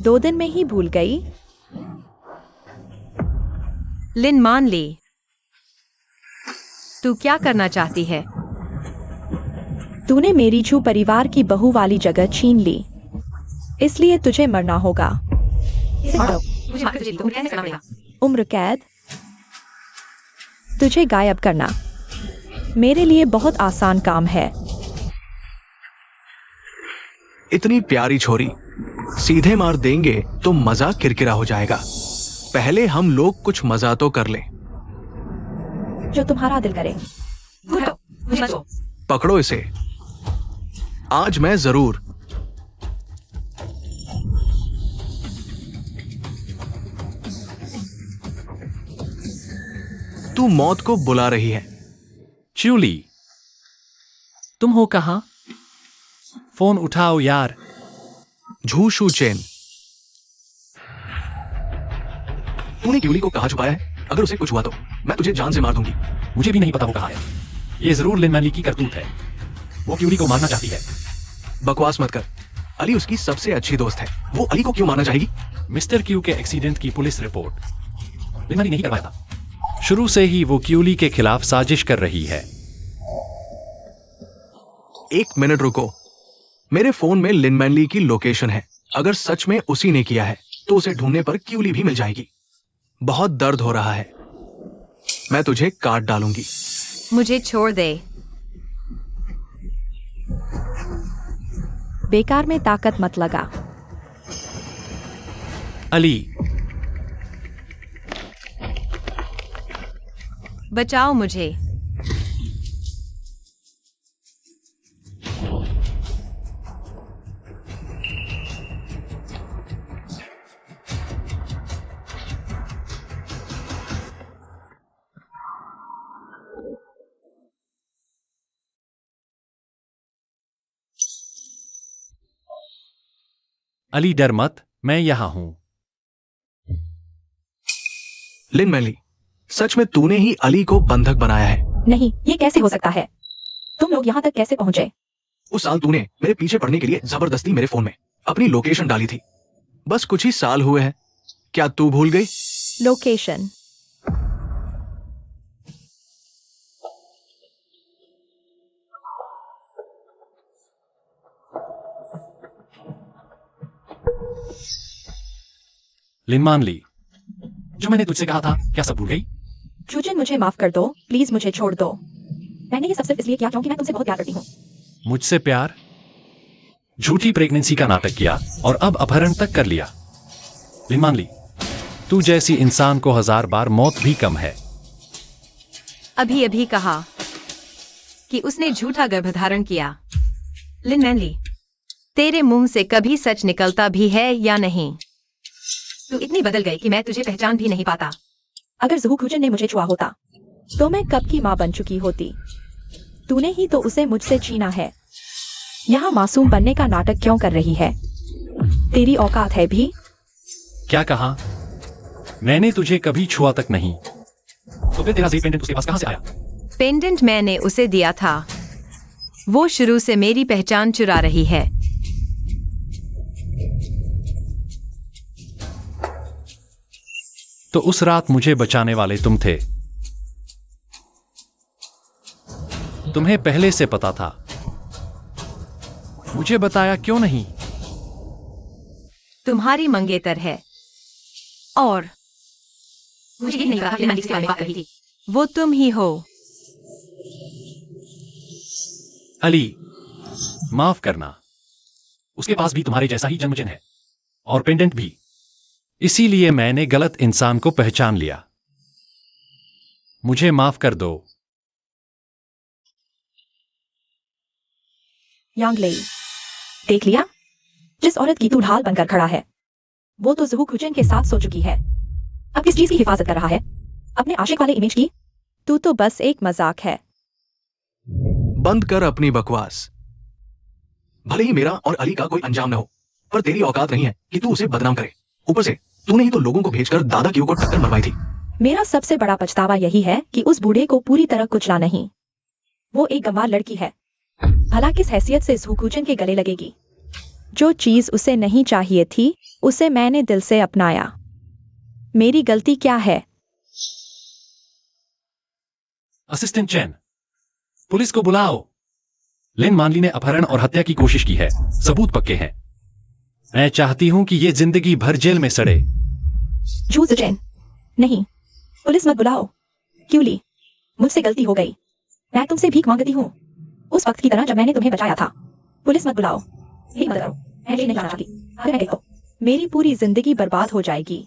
2 दिन में ही भूल गई? लिन मान ली। तू क्या करना चाहती है? तूने मेरी जू परिवार की बहू वाली जगह छीन ली, इसलिए तुझे मरना होगा। मुझे मारकर तुझे तुम कहने का नाम लेगा। उम्र कैद, तुझे गायब करना मेरे लिए बहुत आसान काम है। इतनी प्यारी छोरी, सीधे मार देंगे तो मजा किरकिरा हो जाएगा। पहले हम लोग कुछ मजा तो कर लें। जो तुम्हारा दिल करे। दूर हटो, मुझे मत छुओ। पकड़ो इसे, आज मैं जरूर। तू मौत को बुला रही है। च्यूली, तुम हो कहां? फोन उठाओ यार। झू शू चेन, तूने क्यूली को कहां छुपाया है? अगर उसे कुछ हुआ तो मैं तुझे जान से मार दूंगी। मुझे भी नहीं पता वो कहां है। ये जरूर लिन मैनली की करतूत है। वो क्यूली को मारना चाहती है। बकवास मत कर, अली उसकी सबसे अच्छी दोस्त है, वो अली को क्यों मारना चाहेगी? मिस्टर क्यू के एक्सीडेंट की पुलिस रिपोर्ट लिन मैनली नहीं करवाया था। शुरू से ही वो क्यूली के खिलाफ साजिश कर रही है। 1 मिनट रुको, मेरे फोन में लिन मैनली की लोकेशन है। अगर सच में उसी ने किया है तो उसे ढूंढने पर क्यूली भी मिल जाएगी। बहुत दर्द हो रहा है, मैं तुझे काट डालूंगी। मुझे छोड़ दे। बेकार में ताकत मत लगा। अली, बचाओ मुझे। अली डर मत, मैं यहां हूं। लिन मैनली, सच में तूने ही अली को बंधक बनाया है? नहीं, ये कैसे हो सकता है? तुम लोग यहाँ तक कैसे पहुंचे? उस साल तूने मेरे पीछे पड़ने के लिए जबरदस्ती मेरे फोन में अपनी लोकेशन डाली थी। बस कुछ ही साल हुए हैं, क्या तू भूल गई? लोकेशन? लिन मानली, जो मैंने तुझसे कहा था, क्या सब भूल गई? जूजिन, मुझे माफ कर दो, प्लीज मुझे छोड़ दो। मैंने ये सब सिर्फ इसलिए किया क्योंकि मैं तुमसे बहुत प्यार करती हूँ। मुझसे प्यार? झूठी प्रेगनेंसी का नाटक किया और अब अपहरण तक कर लिया। लिन मानली, तू जैसी इंसान को 1000 बार मौत भी कम है। अभी अभी कहा कि उसने झूठा गर्भधारण किया। लिन मैनली, तेरे मुंह से कभी सच निकलता भी है या नहीं? तू इतनी बदल गई कि मैं तुझे पहचान भी नहीं पाता। अगर ज़हू खुजन ने मुझे छुआ होता तो मैं कब की माँ बन चुकी होती। तूने ही तो उसे मुझसे छीना है। यहाँ मासूम बनने का नाटक क्यों कर रही है? तेरी औकात है भी? क्या कहा? मैंने तुझे कभी छुआ तक नहीं। तो फिर तेरा पेंडेंट उसके पास कहां से आया? पेंडेंट मैंने उसे दिया था। वो शुरू से मेरी पहचान चुरा रही है। तो उस रात मुझे बचाने वाले तुम थे। तुम्हें पहले से पता था। मुझे बताया क्यों नहीं? तुम्हारी मंगेतर है और मुझे ये नहीं कहा कि मैंने इसके बारे में बात कही थी। वो तुम ही हो। अली, माफ करना। उसके पास भी तुम्हारे जैसा ही जन्मदिन है और पेंडेंट भी। इसीलिए मैंने गलत इंसान को पहचान लिया। मुझे माफ कर दो। यांग लेई, देख लिया? जिस औरत की तू ढाल बनकर खड़ा है वो तो ज़हू खुजन के साथ सो चुकी है। अब किस चीज की हिफाजत कर रहा है? अपने आशिक वाले इमेज की? तू तो बस एक मजाक है। बंद कर अपनी बकवास। भले ही मेरा और अली का कोई अंजाम न हो, पर तेरी औकात नहीं है कि तू उसे बदनाम करे। ऊपर से तूने ही तो लोगों को भेजकर दादा क्यू को टक्कर मरवाई थी। मेरा सबसे बड़ा पछतावा यही है कि उस बूढ़े को पूरी तरह कुचला नहीं। वो एक गंवार लड़की है। भला किस हैसियत से ज़हू खुजन के गले लगेगी? जो चीज उसे नहीं चाहिए थी उसे मैंने दिल से अपनाया। मेरी गलती क्या है? असिस्टेंट चैन, पुलिस को बुलाओ। लिन मानली ने अपहरण और हत्या की कोशिश की है। सबूत पक्के हैं। मैं चाहती हूं कि ये जिंदगी भर जेल में सड़े। जू जैन, नहीं, पुलिस मत बुलाओ। क्यूली, मुझसे गलती हो गई। मैं तुमसे भीख मांगती हूँ, उस वक्त की तरह जब मैंने तुम्हें बचाया था। पुलिस मत बुलाओ। भीख मत करो, मैं नहीं जाना चाहती। अगर मैं गई तो मेरी पूरी जिंदगी बर्बाद हो जाएगी।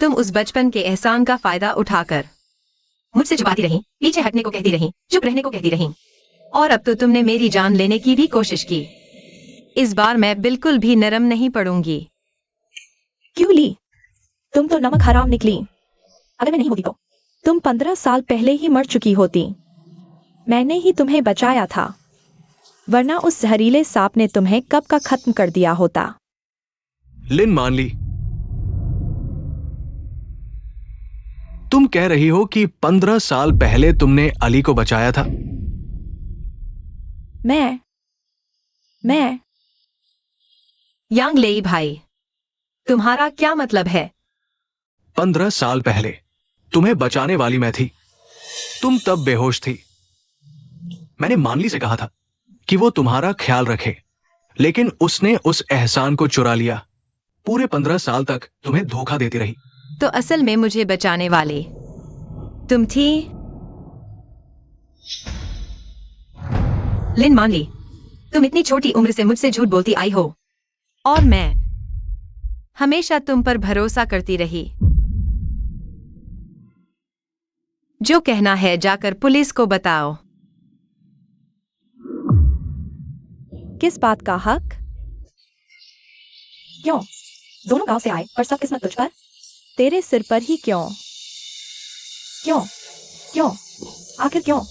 तुम उस बचपन के एहसान का फायदा उठाकर मुझसे छुपाती रही, पीछे हटने को कहती रही, चुप रहने को कहती रही, और अब तो तुमने मेरी जान लेने की भी कोशिश की। इस बार मैं बिल्कुल भी नरम नहीं पड़ूंगी। क्यूली, तुम तो नमक हराम निकली। अगर मैं नहीं होती तो तुम 15 साल पहले ही मर चुकी होती। मैंने ही तुम्हें बचाया था, वरना उस जहरीले सांप ने तुम्हें कब का खत्म कर दिया होता। लिन मानली, तुम कह रही हो कि 15 साल पहले तुमने अली को बचाया था? मैं यांग लेई भाई, तुम्हारा क्या मतलब है? 15 साल पहले तुम्हें बचाने वाली मैं थी। तुम तब बेहोश थी। मैंने मानली से कहा था कि वो तुम्हारा ख्याल रखे, लेकिन उसने उस एहसान को चुरा लिया। पूरे 15 साल तक तुम्हें धोखा देती रही। तो असल में मुझे बचाने वाले तुम थी। लिन मानली, तुम इतनी छोटी उम्र से मुझसे झूठ बोलती आई हो, और मैं हमेशा तुम पर भरोसा करती रही। जो कहना है जाकर पुलिस को बताओ। किस बात का हक? क्यों? दोनों गांव से आए पर सब किस्मत तुझ पर? तेरे सिर पर ही क्यों? क्यों? क्यों? आखिर क्यों?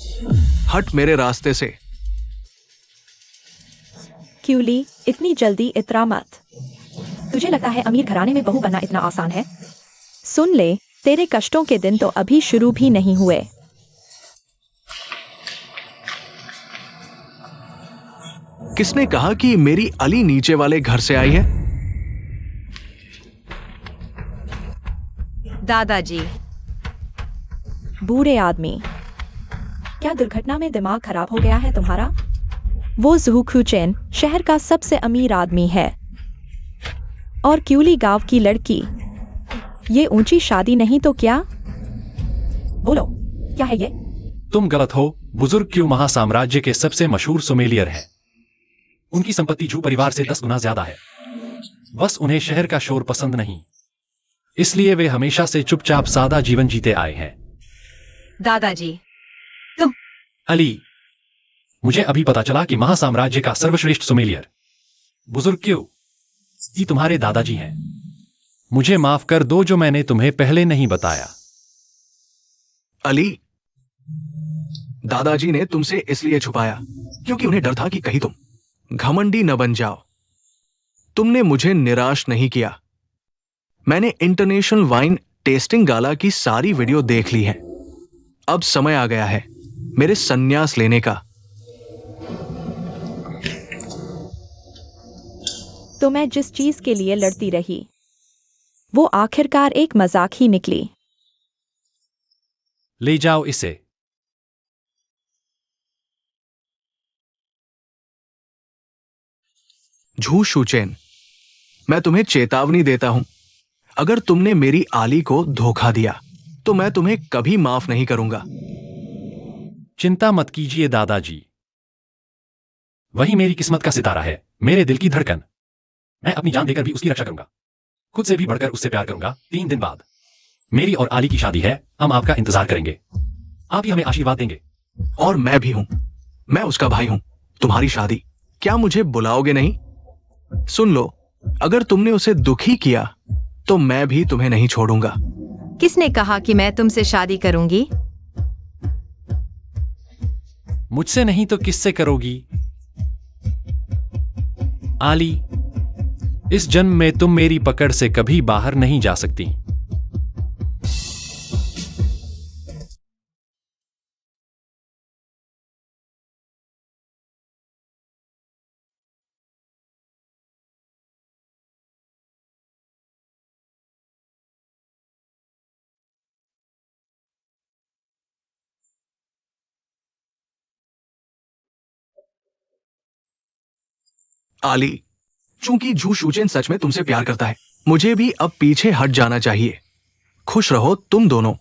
हट मेरे रास्ते से। क्यूली, इतनी जल्दी इतरा मत। तुझे लगता है अमीर घराने में बहू बनना इतना आसान है? सुन ले, तेरे कष्टों के दिन तो अभी शुरू भी नहीं हुए। किसने कहा कि मेरी अली नीचे वाले घर से आई है? दादाजी। बूढ़े आदमी, क्या दुर्घटना में दिमाग खराब हो गया है तुम्हारा? वो ज़ुहुकुचेन शहर का सबसे अमीर आदमी है, और क्यूली गांव की लड़की। ये ऊंची शादी नहीं तो क्या? बोलो, क्या है ये? तुम गलत हो। बुजुर्ग क्यू महासाम्राज्य के सबसे मशहूर सोमेलियर है। उनकी संपत्ति जू परिवार से 10 गुना ज्यादा है। बस उन्हें शहर का शोर पसंद नहीं, इसलिए वे हमेशा से चुपचाप सादा जीवन जीते आए हैं। दादाजी, अली, मुझे अभी पता चला कि महासाम्राज्य का सर्वश्रेष्ठ सोमेलियर बुजुर्ग क्यू ये तुम्हारे दादाजी हैं। मुझे माफ कर दो जो मैंने तुम्हें पहले नहीं बताया। अली, दादाजी ने तुमसे इसलिए छुपाया क्योंकि उन्हें डर था कि कहीं तुम घमंडी न बन जाओ। तुमने मुझे निराश नहीं किया। मैंने इंटरनेशनल वाइन टेस्टिंग गाला की सारी वीडियो देख ली है। अब समय आ गया है मेरे संन्यास लेने का। तो मैं जिस चीज के लिए लड़ती रही, वो आखिरकार एक मजाक ही निकली। ले जाओ इसे। झू शुचेन, मैं तुम्हें चेतावनी देता हूं, अगर तुमने मेरी आली को धोखा दिया तो मैं तुम्हें कभी माफ नहीं करूंगा। चिंता मत कीजिए दादाजी, वही मेरी किस्मत का सितारा है, मेरे दिल की धड़कन। मैं अपनी जान देकर भी उसकी रक्षा करूंगा, खुद से भी बढ़कर उससे प्यार करूंगा। 3 दिन बाद मेरी और आली की शादी है। हम आपका इंतजार करेंगे, आप ही हमें आशीर्वाद देंगे। और मैं भी हूं, मैं उसका भाई हूं। तुम्हारी शादी, क्या मुझे बुलाओगे नहीं? सुन लो, अगर तुमने उसे दुखी किया तो मैं भी तुम्हें नहीं छोड़ूंगा। किसने कहा कि मैं तुमसे शादी करूंगी? मुझसे नहीं तो किससे करोगी? आली, इस जन्म में तुम मेरी पकड़ से कभी बाहर नहीं जा सकती। आली, चूंकि झू शुचेन सच में तुमसे प्यार करता है, मुझे भी अब पीछे हट जाना चाहिए। खुश रहो तुम दोनों।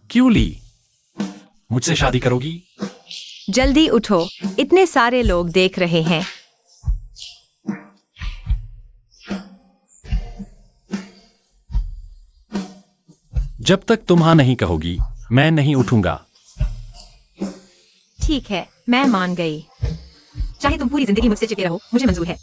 क्यों ली, मुझसे शादी करोगी? जल्दी उठो, इतने सारे लोग देख रहे हैं। जब तक तुम हाँ नहीं कहोगी मैं नहीं उठूंगा। ठीक है, मैं मान गई। चाहे तुम पूरी जिंदगी मुझसे चिपके रहो, मुझे मंजूर है।